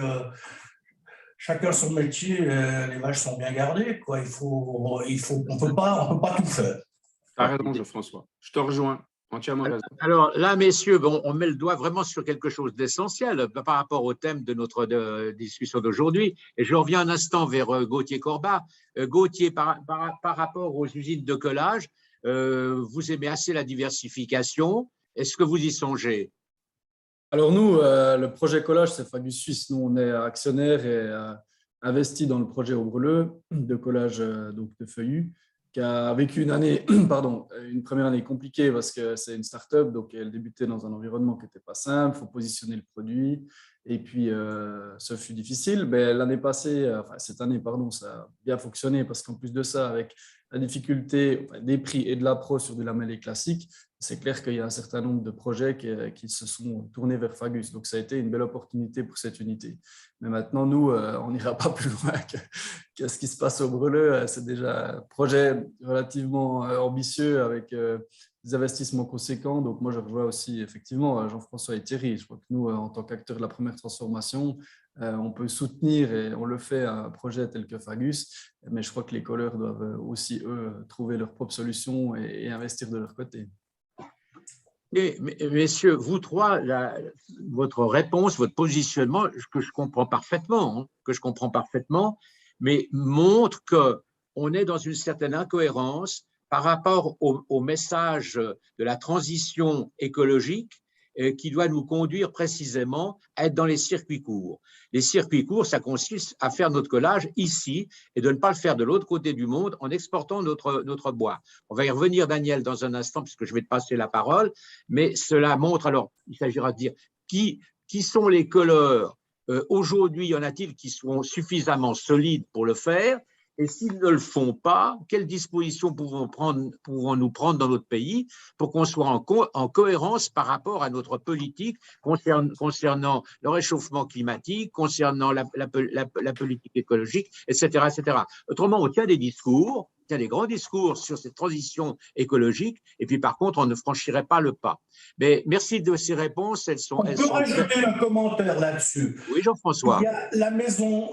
chacun son métier, les vaches sont bien gardées, quoi. On ne peut pas tout faire. Tu as raison, Jean-François. Je te rejoins. Entièrement raison. Alors là, messieurs, on met le doigt vraiment sur quelque chose d'essentiel par rapport au thème de notre discussion d'aujourd'hui. Et je reviens un instant vers Gauthier Corbat. Gauthier, par rapport aux usines de collage, vous aimez assez la diversification. Est-ce que vous y songez? Alors nous, le projet collage, c'est Fagus Suisse. Nous, on est actionnaire et investi dans le projet Aubreleux de collage donc de feuillus, qui a vécu une première année compliquée parce que c'est une start-up, donc elle débutait dans un environnement qui n'était pas simple, il faut positionner le produit, et puis ce fut difficile. Mais cette année, ça a bien fonctionné parce qu'en plus de ça, avec la difficulté des prix et de la pro sur du lamellé classique, c'est clair qu'il y a un certain nombre de projets qui se sont tournés vers Fagus. Donc, ça a été une belle opportunité pour cette unité. Mais maintenant, nous, on n'ira pas plus loin que ce qui se passe au Breleux. C'est déjà un projet relativement ambitieux avec des investissements conséquents. Donc, moi, je rejoins aussi effectivement Jean-François et Thierry. Je crois que nous, en tant qu'acteurs de la première transformation, on peut soutenir, et on le fait, un projet tel que Fagus. Mais je crois que les colleurs doivent aussi, eux, trouver leurs propres solutions et investir de leur côté. Messieurs, vous trois, votre réponse, votre positionnement, que je comprends parfaitement, mais montre qu'on est dans une certaine incohérence par rapport au message de la transition écologique qui doit nous conduire précisément à être dans les circuits courts. Les circuits courts, ça consiste à faire notre collage ici et de ne pas le faire de l'autre côté du monde en exportant notre bois. On va y revenir, Daniel, dans un instant, puisque je vais te passer la parole, mais cela montre, alors, il s'agira de dire qui sont les colleurs. Aujourd'hui, y en a-t-il qui sont suffisamment solides pour le faire? Et s'ils ne le font pas, quelles dispositions pouvons-nous prendre dans notre pays pour qu'on soit en cohérence par rapport à notre politique concernant le réchauffement climatique, concernant la politique écologique, etc., etc. Autrement, on tient des discours, des grands discours sur cette transition écologique, et puis par contre, on ne franchirait pas le pas. Mais merci de ces réponses. On peut rajouter un commentaire là-dessus. Oui, Jean-François. Il y a la maison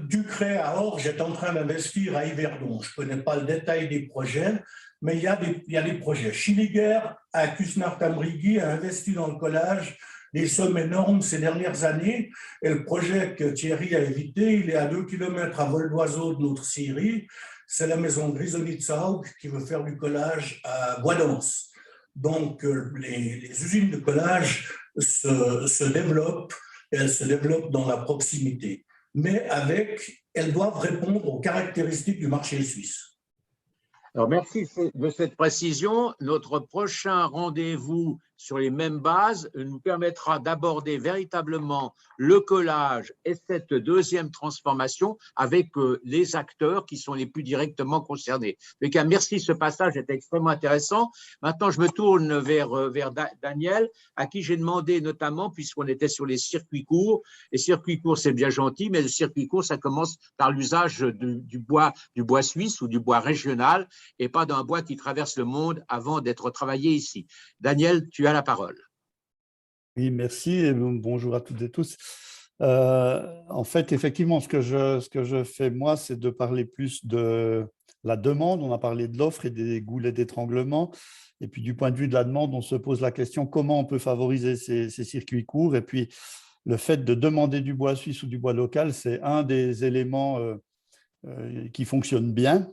Ducret à Orge est en train d'investir à Yverdon. Je ne connais pas le détail des projets, mais il y a des projets. Schilliger à Cusnard-Tamrigui a investi dans le collage des sommes énormes ces dernières années. Et le projet que Thierry a évité, il est à 2 km à vol d'oiseau de notre Syrie. C'est la maison Grisonitz-Haug qui veut faire du collage à Bois-d'Anse. Donc, les usines de collage se développent, et elles se développent dans la proximité. Mais elles doivent répondre aux caractéristiques du marché suisse. Alors, merci de cette précision. Notre prochain rendez-vous sur les mêmes bases nous permettra d'aborder véritablement le collage et cette deuxième transformation avec les acteurs qui sont les plus directement concernés. Mais merci, ce passage est extrêmement intéressant. Maintenant, je me tourne vers Daniel, à qui j'ai demandé notamment, puisqu'on était sur les circuits courts, les circuits courts, c'est bien gentil, mais le circuit court, ça commence par l'usage du bois suisse ou du bois régional, et pas d'un bois qui traverse le monde avant d'être travaillé ici. Daniel, tu as la parole. Oui, merci et bonjour à toutes et tous. En fait, effectivement, ce que je fais moi, c'est de parler plus de la demande. On a parlé de l'offre et des goulets d'étranglement. Et puis, du point de vue de la demande, on se pose la question comment on peut favoriser ces circuits courts. Et puis, le fait de demander du bois suisse ou du bois local, c'est un des éléments qui fonctionne bien.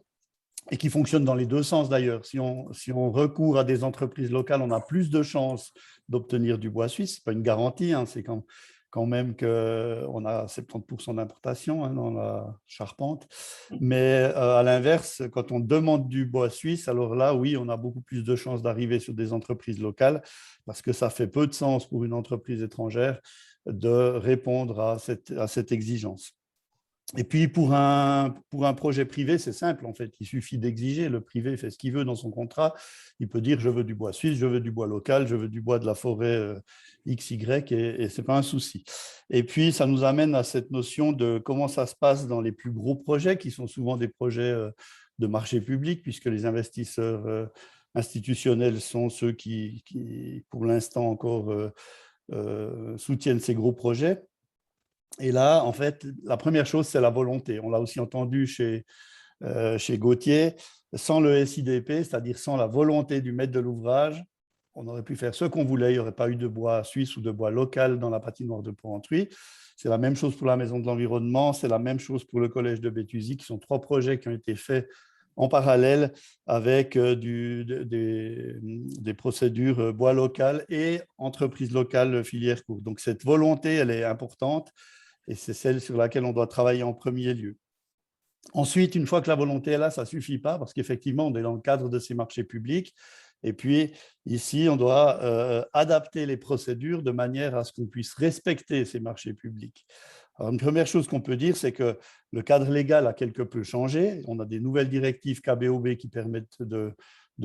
Et qui fonctionne dans les deux sens d'ailleurs. Si on recourt à des entreprises locales, on a plus de chances d'obtenir du bois suisse. Ce n'est pas une garantie, hein, c'est quand même qu'on a 70% d'importation dans la charpente. Mais à l'inverse, quand on demande du bois suisse, alors là, oui, on a beaucoup plus de chances d'arriver sur des entreprises locales parce que ça fait peu de sens pour une entreprise étrangère de répondre à cette exigence. Et puis, pour un projet privé, c'est simple, en fait. Il suffit d'exiger. Le privé fait ce qu'il veut dans son contrat. Il peut dire « je veux du bois suisse, je veux du bois local, je veux du bois de la forêt XY » et ce n'est pas un souci. Et puis, ça nous amène à cette notion de comment ça se passe dans les plus gros projets, qui sont souvent des projets de marché public, puisque les investisseurs institutionnels sont ceux qui pour l'instant, encore soutiennent ces gros projets. Et là, en fait, la première chose, c'est la volonté. On l'a aussi entendu chez Gauthier. Sans le SIDP, c'est-à-dire sans la volonté du maître de l'ouvrage, on aurait pu faire ce qu'on voulait. Il n'y aurait pas eu de bois suisse ou de bois local dans la patinoire de Porrentruy. C'est la même chose pour la Maison de l'Environnement. C'est la même chose pour le Collège de Béthusie, qui sont 3 projets qui ont été faits en parallèle avec des procédures bois local et entreprise locale filière courte. Donc, cette volonté, elle est importante. Et c'est celle sur laquelle on doit travailler en premier lieu. Ensuite, une fois que la volonté est là, ça ne suffit pas parce qu'effectivement, on est dans le cadre de ces marchés publics. Et puis, ici, on doit adapter les procédures de manière à ce qu'on puisse respecter ces marchés publics. Alors, une première chose qu'on peut dire, c'est que le cadre légal a quelque peu changé. On a des nouvelles directives KBOB qui permettent de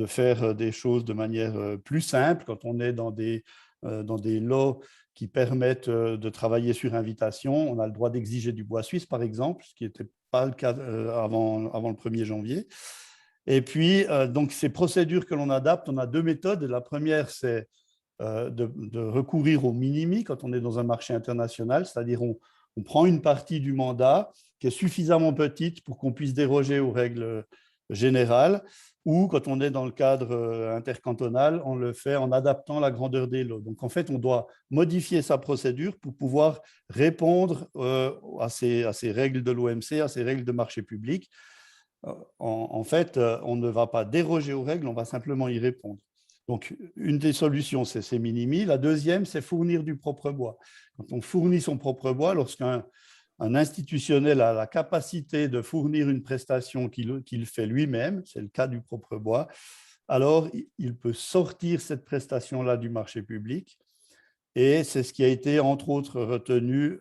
faire des choses de manière plus simple quand on est dans des lots qui permettent de travailler sur invitation. On a le droit d'exiger du bois suisse, par exemple, ce qui n'était pas le cas avant le 1er janvier. Et puis, donc, ces procédures que l'on adapte, on a 2 méthodes. La première, c'est de recourir au minimi quand on est dans un marché international, c'est-à-dire on prend une partie du mandat qui est suffisamment petite pour qu'on puisse déroger aux règles général, ou quand on est dans le cadre intercantonal, on le fait en adaptant la grandeur des lots. Donc, en fait, on doit modifier sa procédure pour pouvoir répondre à ces règles de l'OMC, à ces règles de marché public. En fait, on ne va pas déroger aux règles, on va simplement y répondre. Donc, une des solutions, c'est ces minimi. La deuxième, c'est fournir du propre bois. Quand on fournit son propre bois, lorsqu'un institutionnel a la capacité de fournir une prestation qu'il fait lui-même, c'est le cas du propre bois, alors il peut sortir cette prestation-là du marché public. Et c'est ce qui a été, entre autres, retenu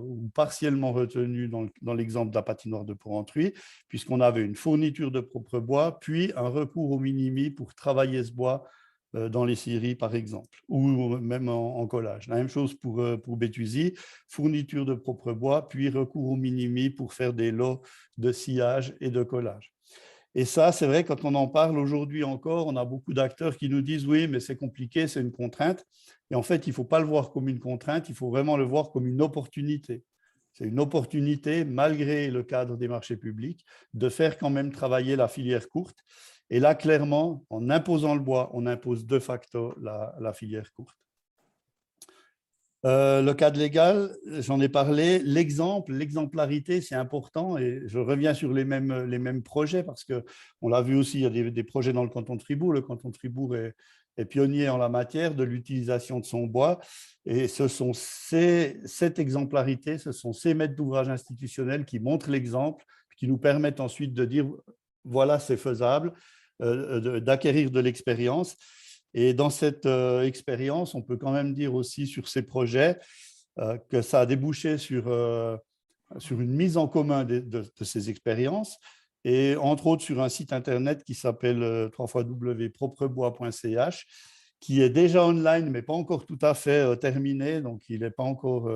ou partiellement retenu dans l'exemple de la patinoire de Porrentruy, puisqu'on avait une fourniture de propre bois, puis un recours au minimi pour travailler ce bois dans les scieries, par exemple, ou même en collage. La même chose pour Béthusie, fourniture de propre bois, puis recours au minimi pour faire des lots de sciage et de collage. Et ça, c'est vrai, quand on en parle aujourd'hui encore, on a beaucoup d'acteurs qui nous disent « oui, mais c'est compliqué, c'est une contrainte ». Et en fait, il ne faut pas le voir comme une contrainte, il faut vraiment le voir comme une opportunité. C'est une opportunité, malgré le cadre des marchés publics, de faire quand même travailler la filière courte. Et là, clairement, en imposant le bois, on impose de facto la filière courte. Le cadre légal, j'en ai parlé. L'exemplarité, c'est important et je reviens sur les mêmes projets parce qu'on l'a vu aussi, il y a des projets dans le canton de Fribourg. Le canton de Fribourg est pionnier en la matière de l'utilisation de son bois et ce sont cette exemplarité, ce sont ces maîtres d'ouvrage institutionnels qui montrent l'exemple, qui nous permettent ensuite de dire voilà, c'est faisable, d'acquérir de l'expérience. Et dans cette expérience, on peut quand même dire aussi sur ces projets que ça a débouché sur une mise en commun de ces expériences et entre autres sur un site internet qui s'appelle www.proprebois.ch qui est déjà online, mais pas encore tout à fait terminé, donc il n'est pas encore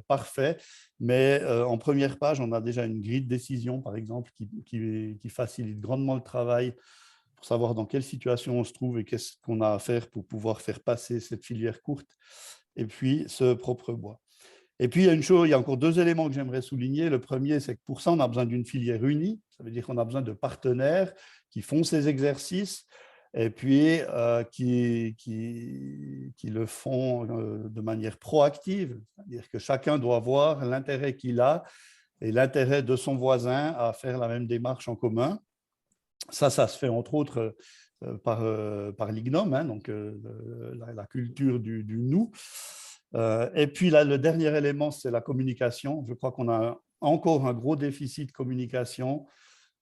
parfait. Mais en première page, on a déjà une grille de décision, par exemple, qui facilite grandement le travail pour savoir dans quelle situation on se trouve et qu'est-ce qu'on a à faire pour pouvoir faire passer cette filière courte et puis ce propre bois. Et puis, il y a encore deux éléments que j'aimerais souligner. Le premier, c'est que pour ça, on a besoin d'une filière unie. Ça veut dire qu'on a besoin de partenaires qui font ces exercices et puis qui le font de manière proactive. C'est-à-dire que chacun doit voir l'intérêt qu'il a et l'intérêt de son voisin à faire la même démarche en commun. Ça se fait entre autres par l'IGNOM, hein, donc la culture du nous. Et puis là, le dernier élément, c'est la communication. Je crois qu'on a encore un gros déficit de communication,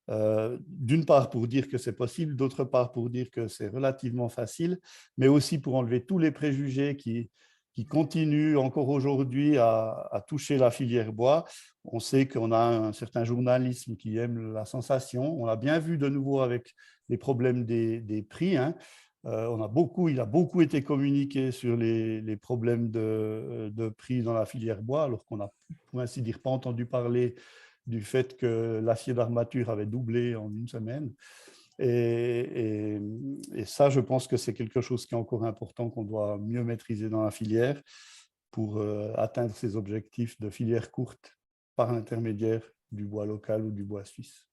d'une part pour dire que c'est possible, d'autre part pour dire que c'est relativement facile, mais aussi pour enlever tous les préjugés qui continuent encore aujourd'hui à toucher la filière bois. On sait qu'on a un certain journalisme qui aime la sensation. On l'a bien vu de nouveau avec les problèmes des prix, hein. Il a beaucoup été communiqué sur les problèmes de prix dans la filière bois, alors qu'on n'a, pour ainsi dire, pas entendu parler du fait que l'acier d'armature avait doublé en une semaine. Et ça, je pense que c'est quelque chose qui est encore important, qu'on doit mieux maîtriser dans la filière pour atteindre ces objectifs de filière courte par l'intermédiaire du bois local ou du bois suisse.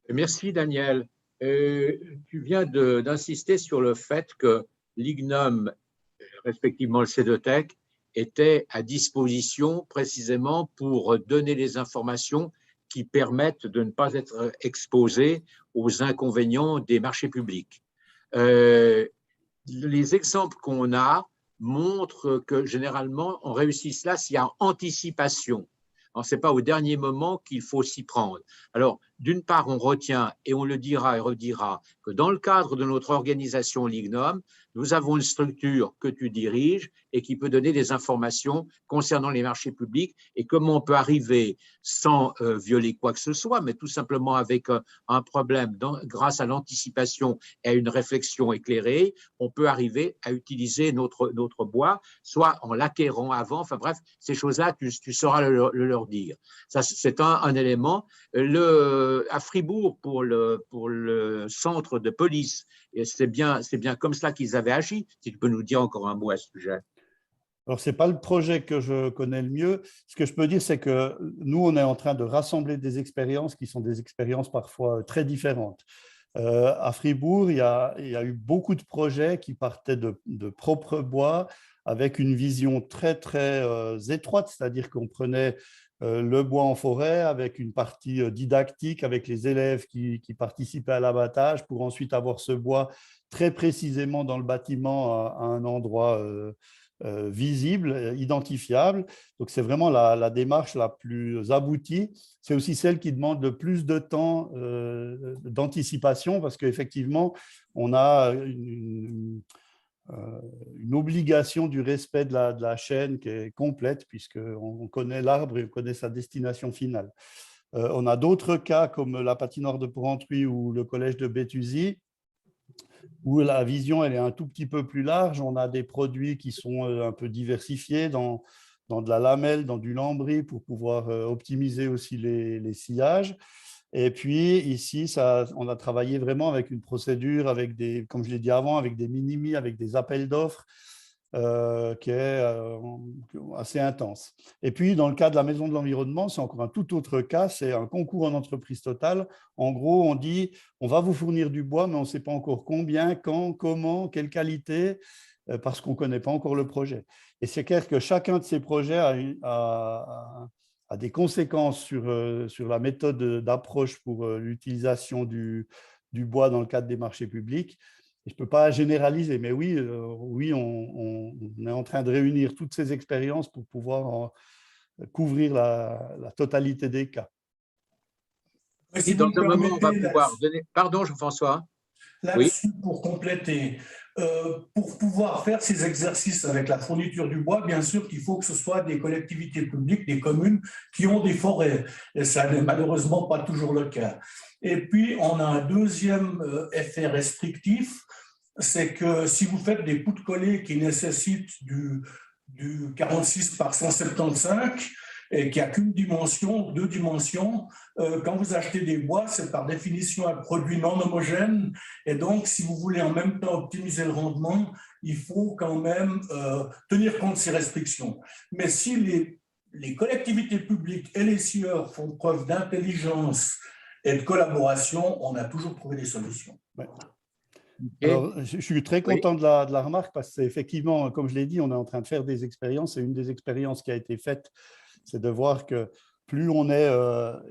Merci Daniel. Tu viens d'insister sur le fait que l'IGNOM, respectivement le CEDOTEC, était à disposition précisément pour donner les informations qui permettent de ne pas être exposés aux inconvénients des marchés publics. Les exemples qu'on a montrent que généralement, on réussit cela s'il y a anticipation. Ce n'est pas au dernier moment qu'il faut s'y prendre. Alors, d'une part, on retient, et on le dira et redira, que dans le cadre de notre organisation l'IGNOM, nous avons une structure que tu diriges et qui peut donner des informations concernant les marchés publics et comment on peut arriver sans violer quoi que ce soit, mais tout simplement avec un problème, grâce à l'anticipation et à une réflexion éclairée, on peut arriver à utiliser notre bois, soit en l'acquérant avant, enfin bref, ces choses-là, tu sauras leur dire. Ça, c'est un élément. À Fribourg, pour le centre de police, c'est bien comme cela qu'ils avaient agi. Si tu peux nous dire encore un mot à ce sujet. Alors, ce n'est pas le projet que je connais le mieux. Ce que je peux dire, c'est que nous, on est en train de rassembler des expériences qui sont des expériences parfois très différentes. À Fribourg, il y a eu beaucoup de projets qui partaient de propres bois avec une vision très, très étroite, c'est-à-dire qu'on prenait le bois en forêt avec une partie didactique avec les élèves qui participaient à l'abattage pour ensuite avoir ce bois très précisément dans le bâtiment à un endroit visible, identifiable. Donc, c'est vraiment la démarche la plus aboutie. C'est aussi celle qui demande le plus de temps d'anticipation parce qu'effectivement, on a une obligation du respect de la chaîne qui est complète puisqu'on connaît l'arbre et on connaît sa destination finale. On a d'autres cas comme la patinoire de Porrentruy ou le collège de Béthusie où la vision elle est un tout petit peu plus large. On a des produits qui sont un peu diversifiés dans de la lamelle, dans du lambris pour pouvoir optimiser aussi les sillages. Et puis ici, on a travaillé vraiment avec une procédure, avec des, comme je l'ai dit avant, avec des minimis, avec des appels d'offres qui est assez intense. Et puis, dans le cas de la Maison de l'Environnement, c'est encore un tout autre cas, c'est un concours en entreprise totale. En gros, on dit, on va vous fournir du bois, mais on ne sait pas encore combien, quand, comment, quelle qualité, parce qu'on ne connaît pas encore le projet. Et c'est clair que chacun de ces projets a des conséquences sur la méthode d'approche pour l'utilisation du bois dans le cadre des marchés publics. Je ne peux pas généraliser, mais oui, on est en train de réunir toutes ces expériences pour pouvoir couvrir la totalité des cas. Et dans un moment, on va pouvoir donner… Pardon, Jean-François. Là-dessus, oui. Pour compléter, pour pouvoir faire ces exercices avec la fourniture du bois, bien sûr qu'il faut que ce soit des collectivités publiques, des communes qui ont des forêts. Et ça n'est malheureusement pas toujours le cas. Et puis, on a un deuxième effet restrictif, c'est que si vous faites des poutres collées qui nécessitent du 46 par 175 et qui n'a qu'une dimension, deux dimensions, quand vous achetez des bois, c'est par définition un produit non homogène. Et donc, si vous voulez en même temps optimiser le rendement, il faut quand même tenir compte de ces restrictions. Mais si les collectivités publiques et les scieurs font preuve d'intelligence et de collaboration, on a toujours trouvé des solutions. Ouais. Alors, je suis très content de la remarque parce que c'est effectivement, comme je l'ai dit, on est en train de faire des expériences et une des expériences qui a été faite, c'est de voir que plus on est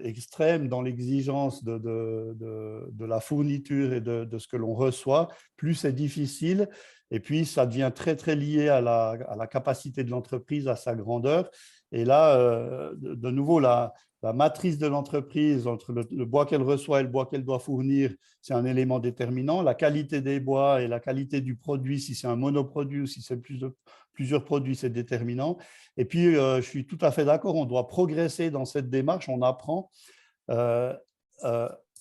extrême dans l'exigence de la fourniture et de ce que l'on reçoit, plus c'est difficile et puis ça devient très, très lié à la capacité de l'entreprise, à sa grandeur. Et là, de nouveau, la matrice de l'entreprise entre le bois qu'elle reçoit et le bois qu'elle doit fournir, c'est un élément déterminant. La qualité des bois et la qualité du produit, si c'est un monoproduit ou si c'est plusieurs produits, c'est déterminant. Et puis, je suis tout à fait d'accord, on doit progresser dans cette démarche, on apprend.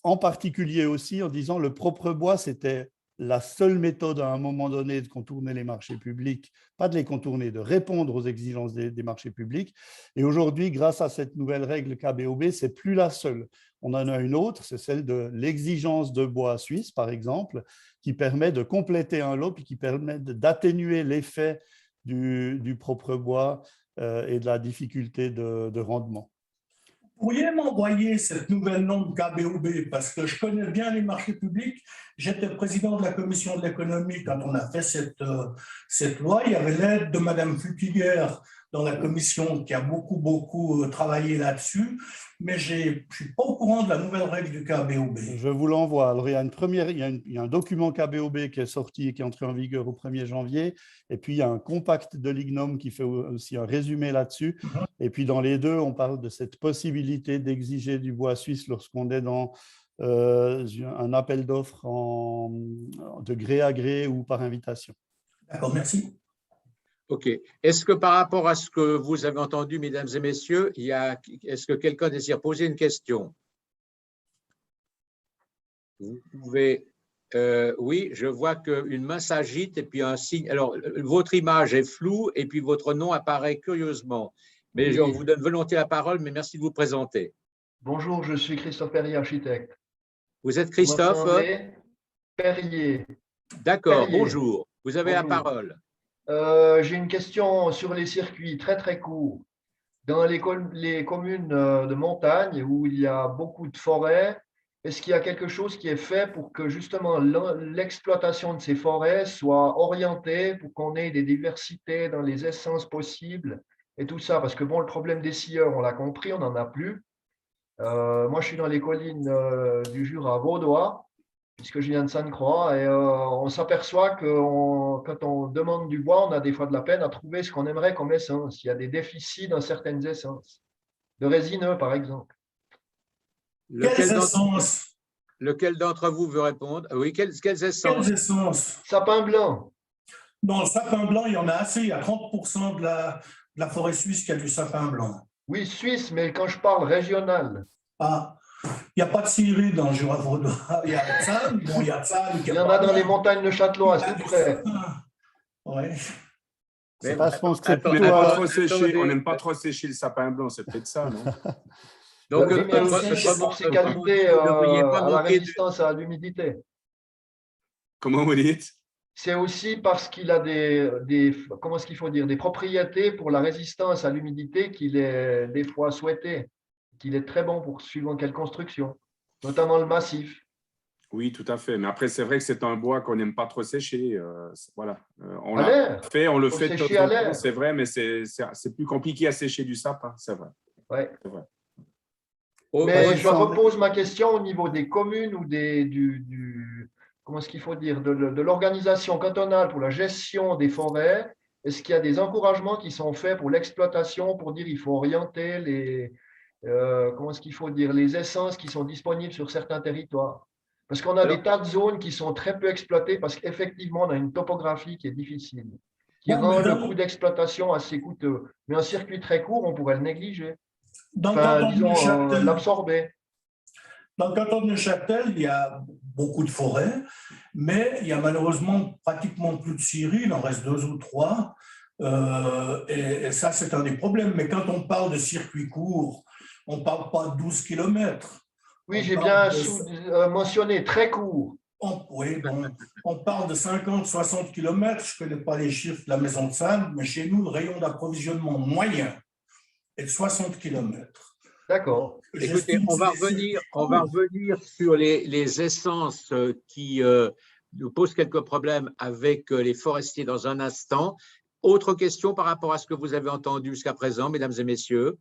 En particulier aussi en disant le propre bois, c'était la seule méthode à un moment donné de contourner les marchés publics, pas de les contourner, de répondre aux exigences des marchés publics. Et aujourd'hui, grâce à cette nouvelle règle KBOB, ce n'est plus la seule. On en a une autre, c'est celle de l'exigence de bois suisse, par exemple, qui permet de compléter un lot et qui permet d'atténuer l'effet du propre bois et de la difficulté de rendement. Vous pourriez m'envoyer cette nouvelle norme KBOB parce que je connais bien les marchés publics. J'étais président de la commission de l'économie quand on a fait cette loi. Il y avait l'aide de Madame Flutiger dans la commission qui a beaucoup travaillé là-dessus. Mais je ne suis pas au courant de la nouvelle règle du KBOB. Je vous l'envoie. Alors, il y a un document KBOB qui est sorti et qui est entré en vigueur au 1er janvier. Et puis, il y a un compact de l'IGNOM qui fait aussi un résumé là-dessus. Et puis, dans les deux, on parle de cette possibilité d'exiger du bois suisse lorsqu'on est dans un appel d'offres de gré à gré ou par invitation. D'accord, merci. OK. Est-ce que par rapport à ce que vous avez entendu, mesdames et messieurs, est-ce que quelqu'un désire poser une question? Vous pouvez… oui, je vois qu'une main s'agite et puis un signe. Alors, votre image est floue et puis votre nom apparaît curieusement. Mais oui. On vous donne volontiers la parole, mais merci de vous présenter. Bonjour, je suis Christophe Perrier, architecte. Vous êtes Christophe Perrier. D'accord, bonjour. Vous avez la parole. J'ai une question sur les circuits très très courts. Dans les communes de montagne où il y a beaucoup de forêts, est-ce qu'il y a quelque chose qui est fait pour que justement l'exploitation de ces forêts soit orientée pour qu'on ait des diversités dans les essences possibles et tout ça? Parce que bon, le problème des scieurs, on l'a compris, on n'en a plus. Moi, je suis dans les collines du Jura vaudois, puisque je viens de Sainte-Croix, et on s'aperçoit que quand on demande du bois, on a des fois de la peine à trouver ce qu'on aimerait comme essence. Il y a des déficits dans certaines essences, de résineux par exemple. Lequel d'entre vous veut répondre? Oui, quelles essences? Quelles essences? Sapin blanc. Dans le sapin blanc, il y en a assez. Il y a 30% de la forêt suisse qui a du sapin blanc. Oui, suisse, mais quand je parle régional. Ah, il n'y a pas de scierie dans le Jura vaudois. Il y a ça, bon, il y a ça. Il y en a dans les montagnes de Châtelois, tout près. Ouais. Je pense que on n'aime pas trop sécher le sapin blanc, c'est peut-être ça, non? Donc, oui, mais aussi, c'est pour ses qualités à la résistance à l'humidité. Comment vous dites? C'est aussi parce qu'il a comment est-ce qu'il faut dire, des propriétés pour la résistance à l'humidité qu'il est des fois souhaité, qu'il est très bon pour suivant quelle construction, notamment le massif. Oui, tout à fait. Mais après, c'est vrai que c'est un bois qu'on n'aime pas trop sécher. Voilà. On le fait de temps en temps, c'est vrai, mais c'est plus compliqué à sécher du sapin, c'est vrai. Ouais. C'est vrai. Mais je repose ma question au niveau des communes ou comment est-ce qu'il faut dire, de l'organisation cantonale pour la gestion des forêts. Est-ce qu'il y a des encouragements qui sont faits pour l'exploitation, pour dire qu'il faut orienter comment est-ce qu'il faut dire, les essences qui sont disponibles sur certains territoires? Parce qu'on a des tas de zones qui sont très peu exploitées parce qu'effectivement, on a une topographie qui est difficile, qui rend le coût d'exploitation assez coûteux. Mais un circuit très court, on pourrait le négliger. Disons, l'absorber. Dans le canton de Neuchâtel, il y a beaucoup de forêts, mais il y a malheureusement pratiquement plus de scieries, il en reste 2 ou 3. Et ça, c'est un des problèmes. Mais quand on parle de circuits courts, on ne parle pas de 12 km. Oui, j'ai bien mentionné, très court. Oui, bon, on parle de 50-60 km. Je ne connais pas les chiffres de la maison de Sade, mais chez nous, le rayon d'approvisionnement moyen est de 60 km. D'accord. Écoutez, on va revenir sur les essences qui nous posent quelques problèmes avec les forestiers dans un instant. Autre question par rapport à ce que vous avez entendu jusqu'à présent, mesdames et messieurs?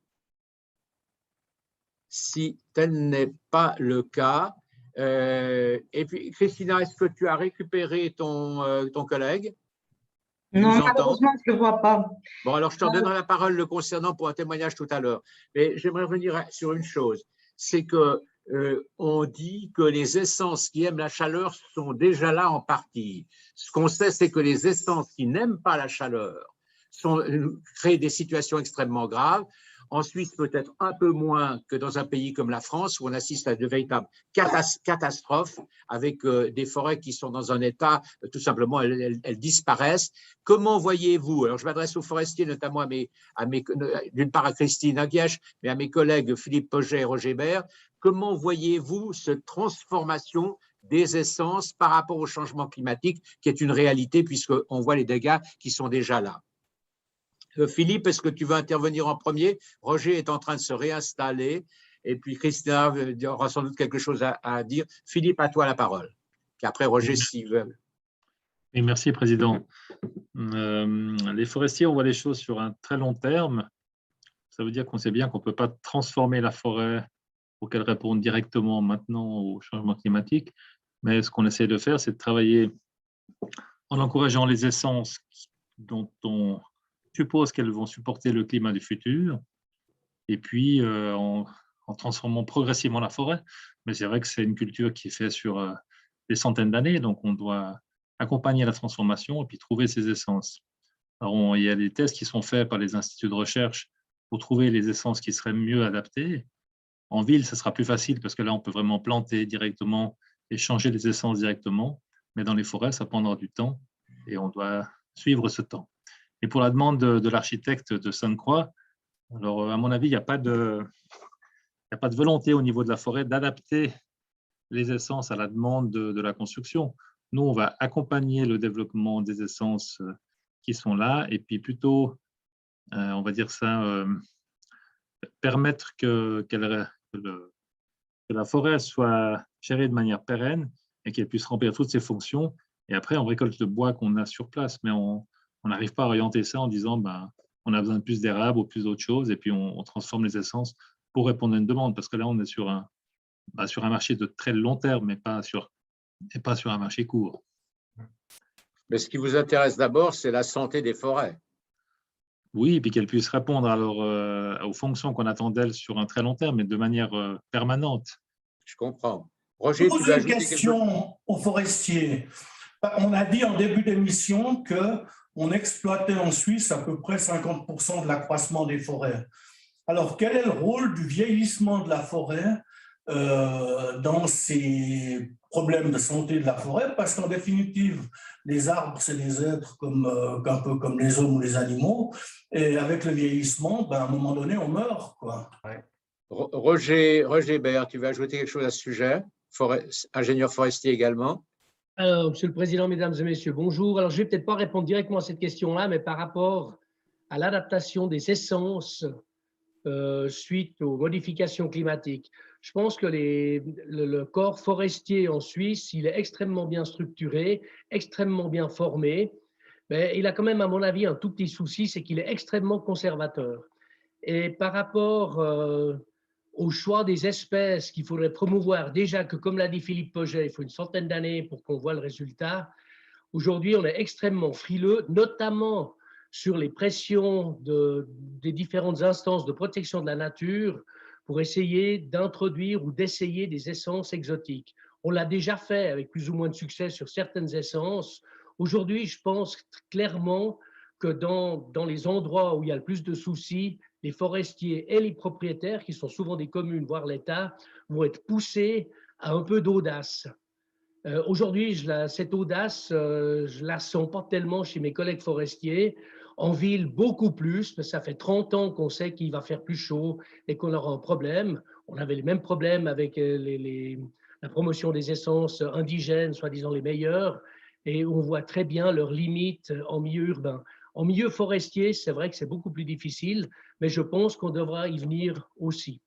Si tel n'est pas le cas, et puis Christina, est-ce que tu as récupéré ton collègue? Non, malheureusement, je ne le vois pas. Bon, alors je te donnerai la parole le concernant pour un témoignage tout à l'heure. Mais j'aimerais revenir sur une chose, c'est que on dit que les essences qui aiment la chaleur sont déjà là en partie. Ce qu'on sait, c'est que les essences qui n'aiment pas la chaleur créent des situations extrêmement graves. En Suisse, peut-être un peu moins que dans un pays comme la France, où on assiste à de véritables catastrophes avec des forêts qui sont dans un état, tout simplement, elles disparaissent. Comment voyez-vous, alors je m'adresse aux forestiers, notamment d'une part à Christine Aguièche, mais à mes collègues Philippe Poget et Roger Bert, comment voyez-vous cette transformation des essences par rapport au changement climatique, qui est une réalité, puisqu'on voit les dégâts qui sont déjà là? Philippe, est-ce que tu veux intervenir en premier? Roger est en train de se réinstaller et puis Christina aura sans doute quelque chose à dire. Philippe, à toi la parole. Et après, Roger, s'il veut. Oui, merci, Président. Les forestiers, on voit les choses sur un très long terme. Ça veut dire qu'on sait bien qu'on ne peut pas transformer la forêt pour qu'elle réponde directement maintenant au changement climatique. Mais ce qu'on essaie de faire, c'est de travailler en encourageant les essences dont on suppose qu'elles vont supporter le climat du futur, et puis en transformant progressivement la forêt. Mais c'est vrai que c'est une culture qui est faite sur des centaines d'années, donc on doit accompagner la transformation et puis trouver ces essences. Alors, il y a des tests qui sont faits par les instituts de recherche pour trouver les essences qui seraient mieux adaptées. En ville, ce sera plus facile parce que là, on peut vraiment planter directement et changer les essences directement, mais dans les forêts, ça prendra du temps et on doit suivre ce temps. Et pour la demande de l'architecte de Sainte-Croix, alors à mon avis, il n'y a pas de volonté au niveau de la forêt d'adapter les essences à la demande de la construction. Nous, on va accompagner le développement des essences qui sont là, et puis plutôt, on va dire ça, permettre que la forêt soit gérée de manière pérenne et qu'elle puisse remplir toutes ses fonctions. Et après, on récolte le bois qu'on a sur place, mais on n'arrive pas à orienter ça en disant on a besoin de plus d'érable ou plus d'autres choses, et puis on transforme les essences pour répondre à une demande, parce que là, on est sur un marché de très long terme, mais pas sur un marché court. Mais ce qui vous intéresse d'abord, c'est la santé des forêts. Oui, et puis qu'elles puissent répondre aux fonctions qu'on attend d'elles sur un très long terme, mais de manière permanente. Je comprends. Roger, Je pose une question aux forestiers. On a dit en début d'émission qu'on exploitait en Suisse à peu près 50% de l'accroissement des forêts. Alors, quel est le rôle du vieillissement de la forêt dans ces problèmes de santé de la forêt? Parce qu'en définitive, les arbres, c'est des êtres un peu comme les hommes ou les animaux. Et avec le vieillissement, à un moment donné, on meurt, quoi. Ouais. Roger Bert, tu veux ajouter quelque chose à ce sujet? Ingénieur forestier également. Alors, Monsieur le Président, Mesdames et Messieurs, bonjour. Alors, je ne vais peut-être pas répondre directement à cette question-là, mais par rapport à l'adaptation des essences suite aux modifications climatiques, je pense que le corps forestier en Suisse, il est extrêmement bien structuré, extrêmement bien formé, mais il a quand même, à mon avis, un tout petit souci, c'est qu'il est extrêmement conservateur. Et par rapport au choix des espèces qu'il faudrait promouvoir, déjà que, comme l'a dit Philippe Pauget, il faut une centaine d'années pour qu'on voit le résultat. Aujourd'hui, on est extrêmement frileux, notamment sur les pressions des différentes instances de protection de la nature pour essayer d'introduire ou d'essayer des essences exotiques. On l'a déjà fait avec plus ou moins de succès sur certaines essences. Aujourd'hui, je pense clairement que dans les endroits où il y a le plus de soucis, les forestiers et les propriétaires, qui sont souvent des communes, voire l'État, vont être poussés à un peu d'audace. Aujourd'hui, cette audace, je la sens pas tellement chez mes collègues forestiers. En ville, beaucoup plus, mais ça fait 30 ans qu'on sait qu'il va faire plus chaud et qu'on aura un problème. On avait les mêmes problèmes avec la promotion des essences indigènes, soi-disant les meilleures, et on voit très bien leurs limites en milieu urbain. En milieu forestier, c'est vrai que c'est beaucoup plus difficile, mais je pense qu'on devra y venir aussi.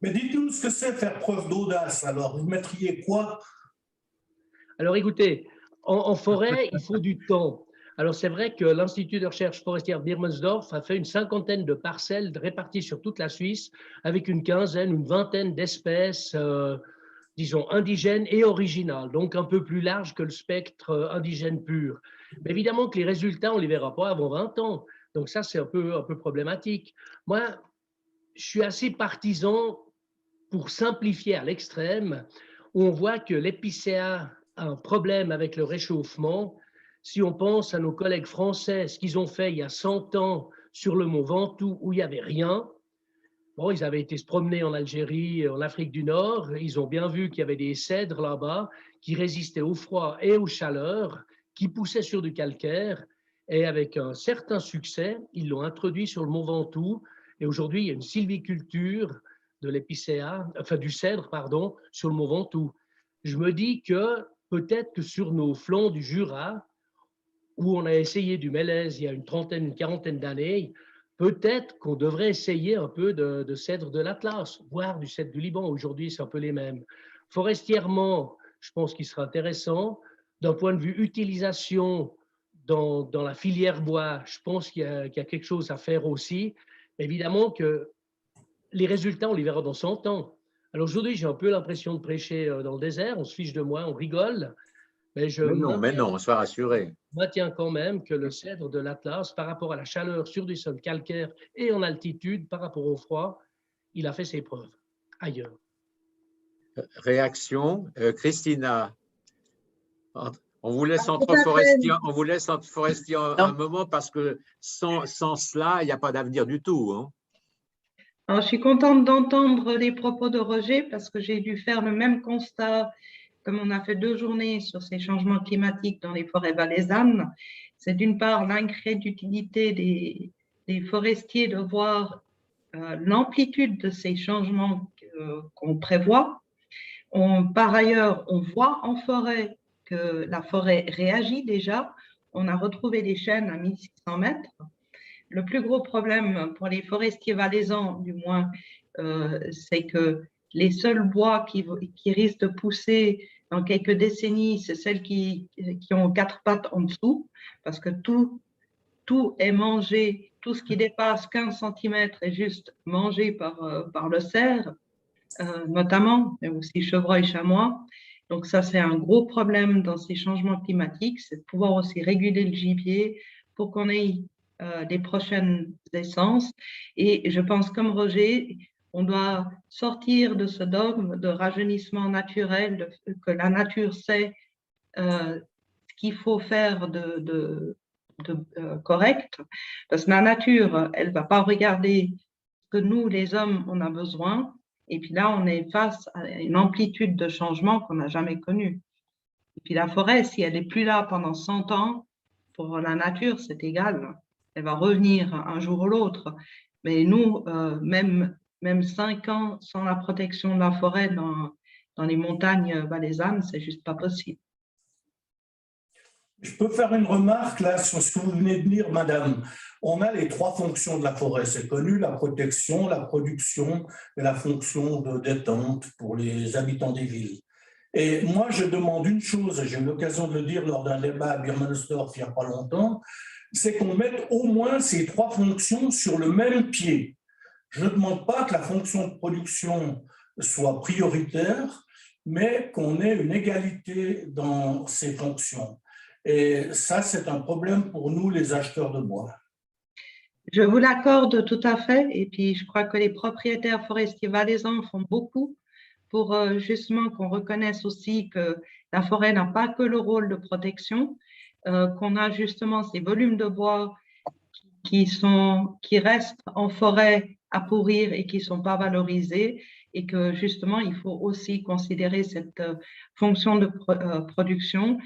Mais dites-nous ce que c'est faire preuve d'audace. Alors, vous mettriez quoi? Alors, écoutez, en forêt, il faut du temps. Alors, c'est vrai que l'Institut de recherche forestière Birmensdorf a fait une 50aine de parcelles réparties sur toute la Suisse avec une quinzaine, une vingtaine d'espèces, disons, indigènes et originales, donc un peu plus large que le spectre indigène pur. Mais évidemment que les résultats, on ne les verra pas avant 20 ans. Donc ça, c'est un peu problématique. Moi, je suis assez partisan pour simplifier à l'extrême, où on voit que l'épicéa a un problème avec le réchauffement. Si on pense à nos collègues français, ce qu'ils ont fait il y a 100 ans sur le mont Ventoux, où il n'y avait rien. Bon, ils avaient été se promener en Algérie, en Afrique du Nord. Ils ont bien vu qu'il y avait des cèdres là-bas qui résistaient au froid et aux chaleurs, qui poussaient sur du calcaire. Et avec un certain succès, ils l'ont introduit sur le mont Ventoux. Et aujourd'hui, il y a une sylviculture de l'épicéa, enfin du cèdre, pardon, sur le mont Ventoux. Je me dis que peut-être que sur nos flancs du Jura, où on a essayé du mélèze il y a une quarantaine d'années, peut-être qu'on devrait essayer un peu de cèdre de l'Atlas, voire du cèdre du Liban. Aujourd'hui, c'est un peu les mêmes. Forestièrement, je pense qu'il sera intéressant. D'un point de vue utilisation dans la filière bois, je pense qu'il y a quelque chose à faire aussi. Évidemment que les résultats, on les verra dans 100 ans. Alors aujourd'hui, j'ai un peu l'impression de prêcher dans le désert. On se fiche de moi, on rigole. Mais non, sois rassuré. Je maintiens quand même que le cèdre de l'Atlas, par rapport à la chaleur sur du sol calcaire et en altitude, par rapport au froid, il a fait ses preuves ailleurs. Réaction, Christina. On vous laisse entre forestiers, un moment parce que sans cela, il n'y a pas d'avenir du tout. Hein. Alors, je suis contente d'entendre les propos de Roger parce que j'ai dû faire le même constat comme on a fait 2 journées sur ces changements climatiques dans les forêts valaisannes. C'est d'une part l'incrédulité des forestiers de voir l'amplitude de ces changements qu'on prévoit. Par ailleurs, on voit en forêt que la forêt réagit déjà. on a retrouvé les chênes à 1600 mètres. Le plus gros problème pour les forestiers valaisans, du moins, c'est que les seuls bois qui risquent de pousser dans quelques décennies, c'est celles qui ont 4 pattes en dessous, parce que tout est mangé, tout ce qui dépasse 15 cm est juste mangé par le cerf, notamment, mais aussi chevreuil, chamois. Donc ça, c'est un gros problème dans ces changements climatiques, c'est de pouvoir aussi réguler le gibier pour qu'on ait des prochaines essences. Et je pense, comme Roger, on doit sortir de ce dogme de rajeunissement naturel, que la nature sait ce qu'il faut faire de correct, parce que la nature, elle ne va pas regarder ce que nous, les hommes, on a besoin. Et puis là, on est face à une amplitude de changement qu'on n'a jamais connue. Et puis la forêt, si elle n'est plus là pendant 100 ans, pour la nature, c'est égal. Elle va revenir un jour ou l'autre. Mais nous, même 5 ans sans la protection de la forêt dans les montagnes valaisannes, c'est juste pas possible. Je peux faire une remarque là sur ce que vous venez de dire, madame. On a les 3 fonctions de la forêt, c'est connu, la protection, la production et la fonction de détente pour les habitants des villes. Et moi, je demande une chose, j'ai eu l'occasion de le dire lors d'un débat à Birmensdorf il n'y a pas longtemps, c'est qu'on mette au moins ces 3 fonctions sur le même pied. Je ne demande pas que la fonction de production soit prioritaire, mais qu'on ait une égalité dans ces fonctions. Et ça, c'est un problème pour nous, les acheteurs de bois. Je vous l'accorde tout à fait. Et puis, je crois que les propriétaires forestiers valaisans font beaucoup pour justement qu'on reconnaisse aussi que la forêt n'a pas que le rôle de protection, qu'on a justement ces volumes de bois qui restent en forêt à pourrir et qui ne sont pas valorisés, et que justement, il faut aussi considérer cette fonction de production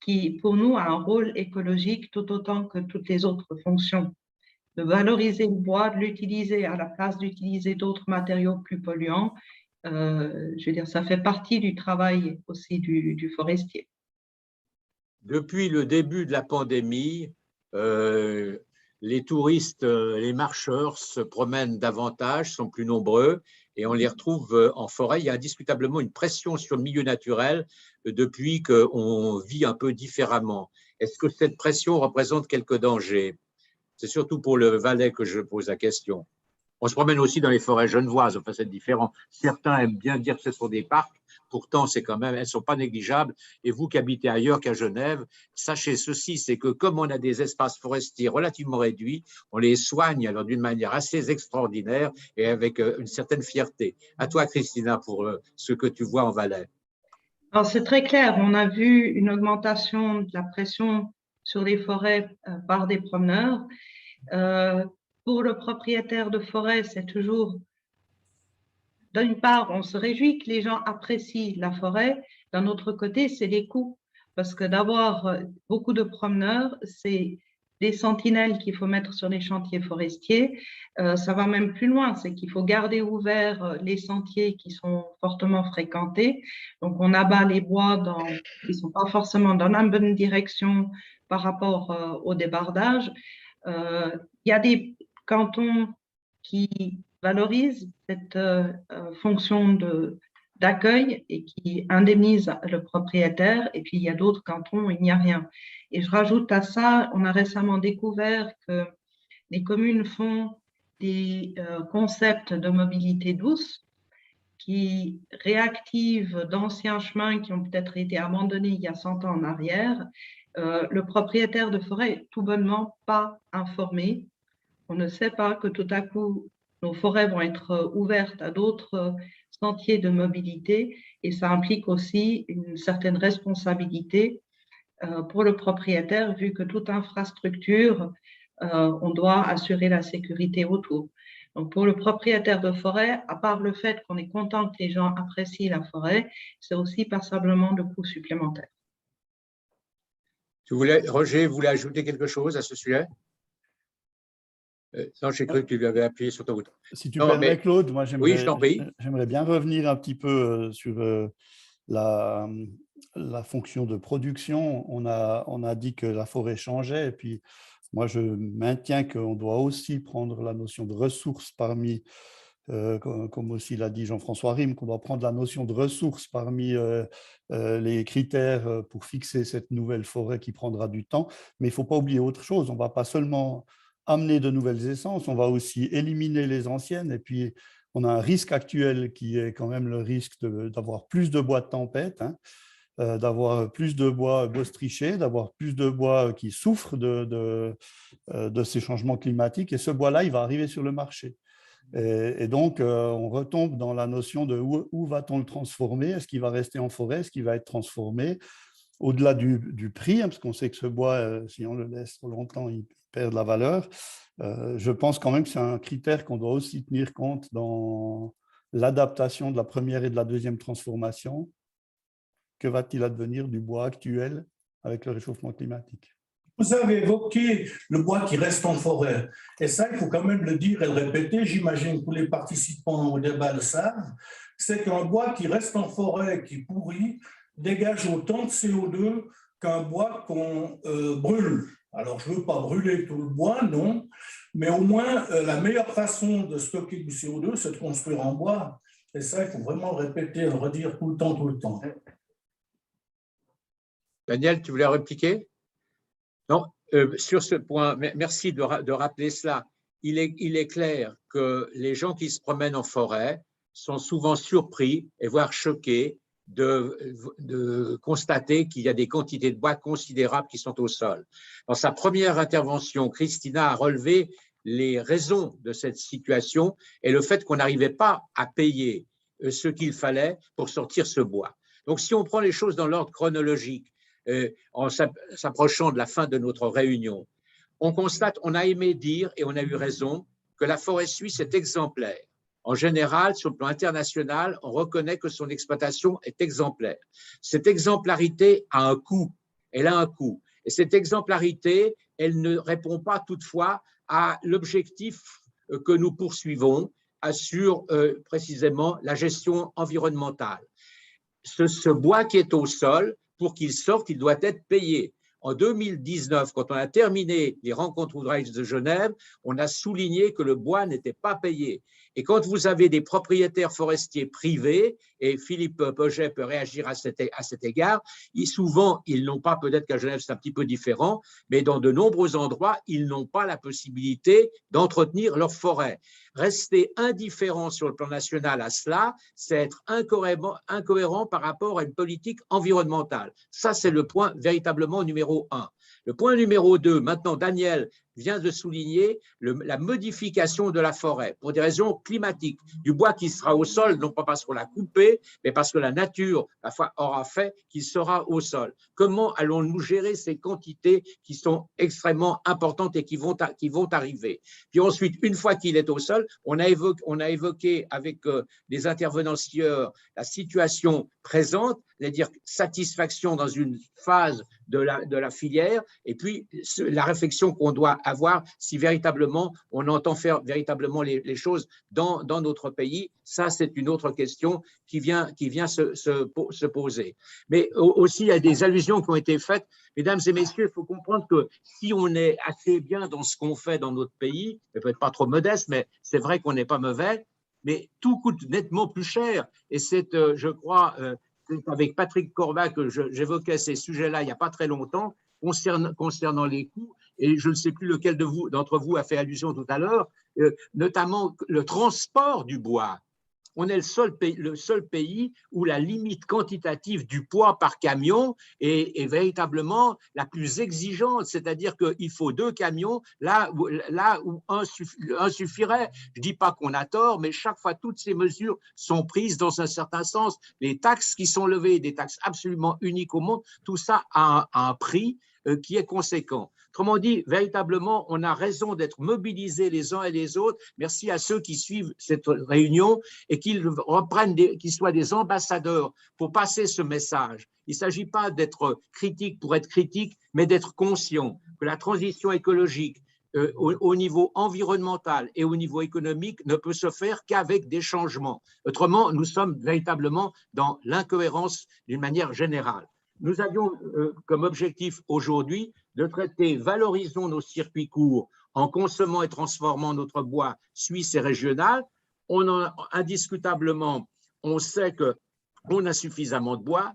qui, pour nous, a un rôle écologique tout autant que toutes les autres fonctions. De valoriser le bois, de l'utiliser à la place d'utiliser d'autres matériaux plus polluants, je veux dire, ça fait partie du travail aussi du forestier. Depuis le début de la pandémie, les touristes, les marcheurs se promènent davantage, sont plus nombreux et on les retrouve en forêt. Il y a indiscutablement une pression sur le milieu naturel depuis qu'on vit un peu différemment. Est-ce que cette pression représente quelques dangers? C'est surtout pour le Valais que je pose la question. On se promène aussi dans les forêts genevoises, enfin c'est différent. Certains aiment bien dire que ce sont des parcs, pourtant c'est quand même, elles ne sont pas négligeables. Et vous qui habitez ailleurs qu'à Genève, sachez ceci, c'est que comme on a des espaces forestiers relativement réduits, on les soigne alors d'une manière assez extraordinaire et avec une certaine fierté. À toi, Christina, pour ce que tu vois en Valais. Alors c'est très clair, on a vu une augmentation de la pression sur les forêts par des promeneurs. Pour le propriétaire de forêt, c'est toujours, d'une part, on se réjouit que les gens apprécient la forêt. D'un autre côté, c'est les coûts. Parce que d'avoir beaucoup de promeneurs, c'est des sentinelles qu'il faut mettre sur les chantiers forestiers. Ça va même plus loin, c'est qu'il faut garder ouverts les sentiers qui sont fortement fréquentés. Donc, on abat les bois qui ne sont pas forcément dans la bonne direction par rapport au débardage. Il y a des cantons qui valorisent cette fonction d'accueil et qui indemnisent le propriétaire, et puis il y a d'autres cantons où il n'y a rien. Et je rajoute à ça, on a récemment découvert que les communes font des concepts de mobilité douce qui réactivent d'anciens chemins qui ont peut-être été abandonnés il y a 100 ans en arrière. Le propriétaire de forêt est tout bonnement pas informé. On ne sait pas que tout à coup, nos forêts vont être ouvertes à d'autres sentiers de mobilité et ça implique aussi une certaine responsabilité pour le propriétaire vu que toute infrastructure, on doit assurer la sécurité autour. Donc pour le propriétaire de forêt, à part le fait qu'on est content que les gens apprécient la forêt, c'est aussi passablement de coûts supplémentaires. Roger, vous voulez ajouter quelque chose à ce sujet? Non, j'ai cru que tu lui avais appuyé sur ton bouton. Si tu permets, Claude, moi oui, je t'en prie. J'aimerais bien revenir un petit peu sur la fonction de production. On a dit que la forêt changeait, et puis moi je maintiens qu'on doit aussi prendre la notion de ressources parmi, comme aussi l'a dit Jean-François Rime, qu'on doit prendre la notion de ressources parmi les critères pour fixer cette nouvelle forêt qui prendra du temps. Mais il ne faut pas oublier autre chose, on ne va pas seulement amener de nouvelles essences, on va aussi éliminer les anciennes, et puis on a un risque actuel qui est quand même le risque d'avoir plus de bois de tempête, hein, d'avoir plus de bois baustriché, d'avoir plus de bois qui souffrent de ces changements climatiques. Et ce bois-là, il va arriver sur le marché. Et donc, on retombe dans la notion de où va-t-on le transformer? Est-ce qu'il va rester en forêt? Est-ce qu'il va être transformé? Au-delà du prix, hein, parce qu'on sait que ce bois, si on le laisse trop longtemps, il perd de la valeur. Je pense quand même que c'est un critère qu'on doit aussi tenir compte dans l'adaptation de la première et de la deuxième transformation. Que va-t-il advenir du bois actuel avec le réchauffement climatique? Vous avez évoqué le bois qui reste en forêt. Et ça, il faut quand même le dire et le répéter. J'imagine que tous les participants au débat le savent. C'est qu'un bois qui reste en forêt, qui pourrit, dégage autant de CO2 qu'un bois qu'on brûle. Alors, je ne veux pas brûler tout le bois, non. Mais au moins, la meilleure façon de stocker du CO2, c'est de construire en bois. Et ça, il faut vraiment le répéter et le redire tout le temps, tout le temps. Daniel, tu voulais répliquer? Non, sur ce point, merci de rappeler cela. Il est clair que les gens qui se promènent en forêt sont souvent surpris et voire choqués de constater qu'il y a des quantités de bois considérables qui sont au sol. Dans sa première intervention, Christina a relevé les raisons de cette situation et le fait qu'on n'arrivait pas à payer ce qu'il fallait pour sortir ce bois. Donc, si on prend les choses dans l'ordre chronologique, en s'approchant de la fin de notre réunion, on constate, on a aimé dire, et on a eu raison, que la forêt suisse est exemplaire. En général, sur le plan international, on reconnaît que son exploitation est exemplaire. Cette exemplarité a un coût, elle a un coût. Et cette exemplarité, elle ne répond pas toutefois à l'objectif que nous poursuivons sur précisément la gestion environnementale. Ce bois qui est au sol, pour qu'il sorte, il doit être payé. En 2019, quand on a terminé les rencontres Woodridge de Genève, on a souligné que le bois n'était pas payé. Et quand vous avez des propriétaires forestiers privés, et Philippe Poget peut réagir à cet égard, souvent, ils n'ont pas, peut-être qu'à Genève c'est un petit peu différent, mais dans de nombreux endroits, ils n'ont pas la possibilité d'entretenir leur forêt. Rester indifférent sur le plan national à cela, c'est être incohérent par rapport à une politique environnementale. Ça, c'est le point véritablement numéro 1. Le point numéro 2, maintenant Daniel vient de souligner la modification de la forêt pour des raisons climatiques. Du bois qui sera au sol, non pas parce qu'on l'a coupé, mais parce que la nature aura fait qu'il sera au sol. Comment allons-nous gérer ces quantités qui sont extrêmement importantes et qui vont arriver? Puis ensuite, une fois qu'il est au sol, on a évoqué avec les intervenants skieurs la situation présente, c'est-à-dire satisfaction dans une phase de la filière, et puis la réflexion qu'on doit avoir si véritablement on entend faire véritablement les choses dans notre pays. Ça, c'est une autre question qui vient se poser. Mais aussi, il y a des allusions qui ont été faites. Mesdames et messieurs, il faut comprendre que si on est assez bien dans ce qu'on fait dans notre pays, peut-être pas trop modeste, mais c'est vrai qu'on n'est pas mauvais, mais tout coûte nettement plus cher. Et c'est, je crois, avec Patrick Corbat que j'évoquais ces sujets-là il n'y a pas très longtemps, concernant les coûts, et je ne sais plus lequel d'entre vous a fait allusion tout à l'heure, notamment le transport du bois. On est le seul pays où la limite quantitative du poids par camion est véritablement la plus exigeante, c'est-à-dire qu'il faut 2 camions là où un suffirait. Je ne dis pas qu'on a tort, mais chaque fois, toutes ces mesures sont prises dans un certain sens. Les taxes qui sont levées, des taxes absolument uniques au monde, tout ça a un prix qui est conséquent. Autrement dit, véritablement, on a raison d'être mobilisés les uns et les autres. Merci à ceux qui suivent cette réunion et qu'ils qu'ils soient des ambassadeurs pour passer ce message. Il ne s'agit pas d'être critique pour être critique, mais d'être conscient que la transition écologique au niveau environnemental et au niveau économique ne peut se faire qu'avec des changements. Autrement, nous sommes véritablement dans l'incohérence d'une manière générale. nous avions comme objectif aujourd'hui de traiter valorisons nos circuits courts en consommant et transformant notre bois suisse et régional. Indiscutablement, on sait qu'on a suffisamment de bois.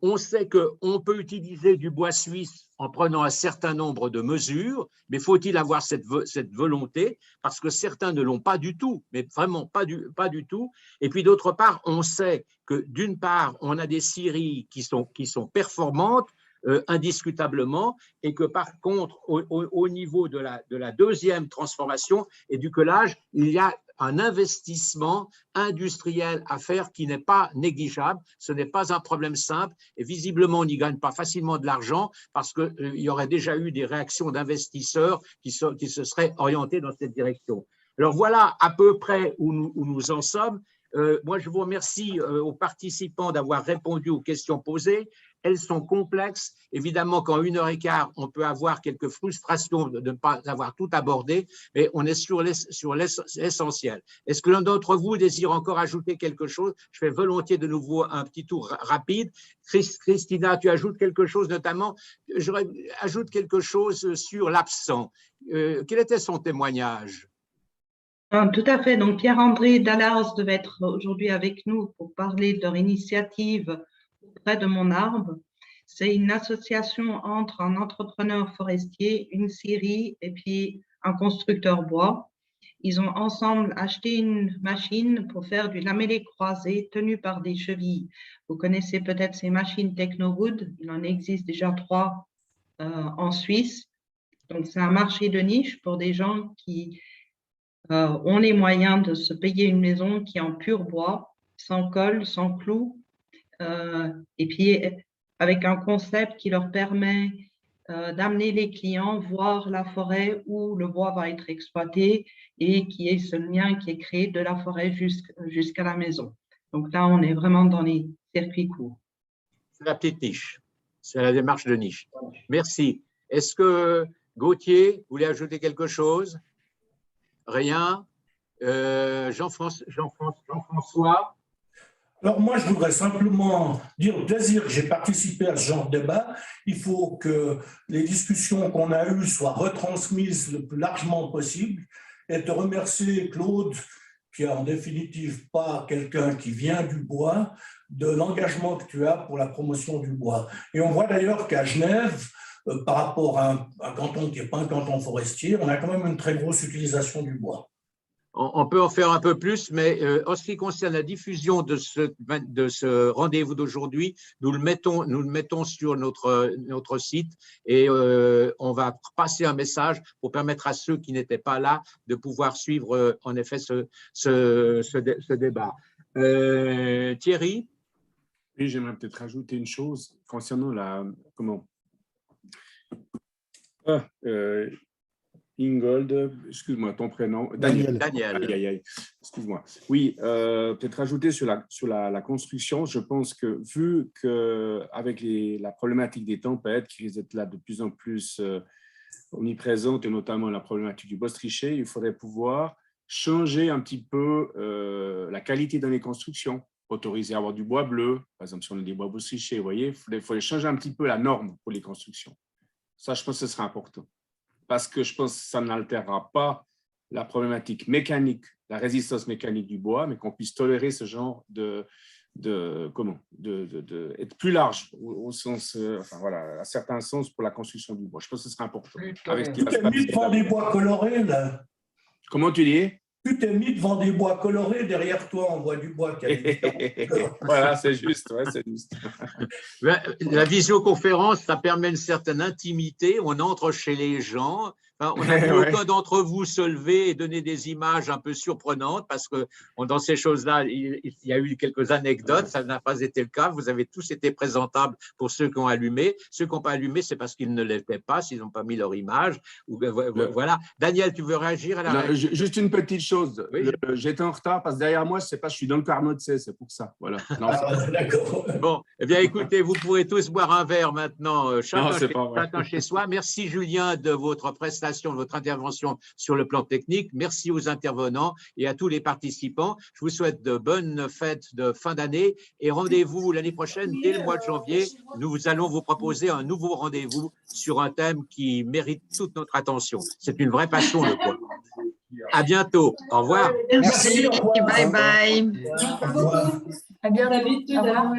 On sait qu'on peut utiliser du bois suisse en prenant un certain nombre de mesures, mais faut-il avoir cette volonté? Parce que certains ne l'ont pas du tout, mais vraiment pas du tout. Et puis d'autre part, on sait que d'une part, on a des scieries qui sont performantes, indiscutablement, et que par contre, au niveau de la deuxième transformation et du collage, il y a un investissement industriel à faire qui n'est pas négligeable. Ce n'est pas un problème simple et visiblement, on n'y gagne pas facilement de l'argent parce qu'il y aurait déjà eu des réactions d'investisseurs qui se seraient orientés dans cette direction. Alors voilà à peu près où nous en sommes. Moi, je vous remercie aux participants d'avoir répondu aux questions posées. Elles sont complexes. Évidemment qu'en 1h15, on peut avoir quelques frustrations de ne pas avoir tout abordé, mais on est sur l'essentiel. Est-ce que l'un d'entre vous désire encore ajouter quelque chose? Je fais volontiers de nouveau un petit tour rapide. Christina, tu ajoutes quelque chose notamment? Ajoute quelque chose sur l'absent. Quel était son témoignage? Tout à fait. Donc, Pierre-André Dallars devait être aujourd'hui avec nous pour parler de leur initiative auprès de Mon Arbre. C'est une association entre un entrepreneur forestier, une scierie et puis un constructeur bois. Ils ont ensemble acheté une machine pour faire du lamellé croisé tenu par des chevilles. Vous connaissez peut-être ces machines Technowood. Il en existe déjà 3 en Suisse. Donc, c'est un marché de niche pour des gens qui ont les moyens de se payer une maison qui est en pur bois, sans colle, sans clous, et puis avec un concept qui leur permet d'amener les clients voir la forêt où le bois va être exploité et qui est ce lien qui est créé de la forêt jusqu'à la maison. Donc là, on est vraiment dans les circuits courts. C'est la petite niche, c'est la démarche de niche. Merci. Est-ce que Gauthier voulait ajouter quelque chose? Rien. Jean-François? Alors moi, je voudrais simplement dire au plaisir que j'ai participé à ce genre de débat. Il faut que les discussions qu'on a eues soient retransmises le plus largement possible et te remercier, Claude, qui est en définitive pas quelqu'un qui vient du bois, de l'engagement que tu as pour la promotion du bois. Et on voit d'ailleurs qu'à Genève, par rapport à un canton qui n'est pas un canton forestier, on a quand même une très grosse utilisation du bois. On peut en faire un peu plus, mais en ce qui concerne la diffusion de ce rendez-vous d'aujourd'hui, nous le mettons sur notre site et on va passer un message pour permettre à ceux qui n'étaient pas là de pouvoir suivre en effet ce débat. Thierry? Oui, j'aimerais peut-être rajouter une chose concernant Ingold, excuse-moi, ton prénom. Daniel. Excuse-moi. Oui, peut-être rajouter sur la construction, je pense que vu qu'avec la problématique des tempêtes qui risque d'être là de plus en plus omniprésente, et notamment la problématique du bois triché, il faudrait pouvoir changer un petit peu la qualité dans les constructions, autoriser à avoir du bois bleu, par exemple si on a des bois trichés, vous voyez, il faudrait changer un petit peu la norme pour les constructions. Ça, je pense que ce sera important. Parce que je pense que ça n'altérera pas la problématique mécanique, la résistance mécanique du bois, mais qu'on puisse tolérer ce genre être plus large au sens, enfin voilà, à certains sens pour la construction du bois. Je pense que ce sera important. Tu t'es mis devant des bois colorés, là. Comment tu dis? Tu t'es mis devant des bois colorés, derrière toi, on voit du bois qui a Voilà, c'est juste. Ouais, c'est juste. La visioconférence, ça permet une certaine intimité. On entre chez les gens. Enfin, on a vu aucun d'entre vous se lever et donner des images un peu surprenantes parce que dans ces choses-là, il y a eu quelques anecdotes. Ça n'a pas été le cas. Vous avez tous été présentables pour ceux qui ont allumé. Ceux qui n'ont pas allumé, c'est parce qu'ils ne l'étaient pas, s'ils n'ont pas mis leur image. Voilà. Daniel, tu veux réagir à la Juste une petite chose. Oui, j'étais en retard parce que derrière moi, je ne sais pas, je suis dans le Carnot, c'est pour ça. Voilà. D'accord. Bon, eh bien, écoutez, vous pourrez tous boire un verre maintenant, chacun chez soi. Merci, Julien, de votre prestation. manifestation, de votre intervention sur le plan technique. Merci aux intervenants et à tous les participants. Je vous souhaite de bonnes fêtes de fin d'année et rendez-vous l'année prochaine, dès le mois de janvier. Nous allons vous proposer un nouveau rendez-vous sur un thème qui mérite toute notre attention. C'est une vraie passion, le bois. À bientôt. Au revoir. Merci. Bye bye. Au revoir. À bientôt. Au revoir.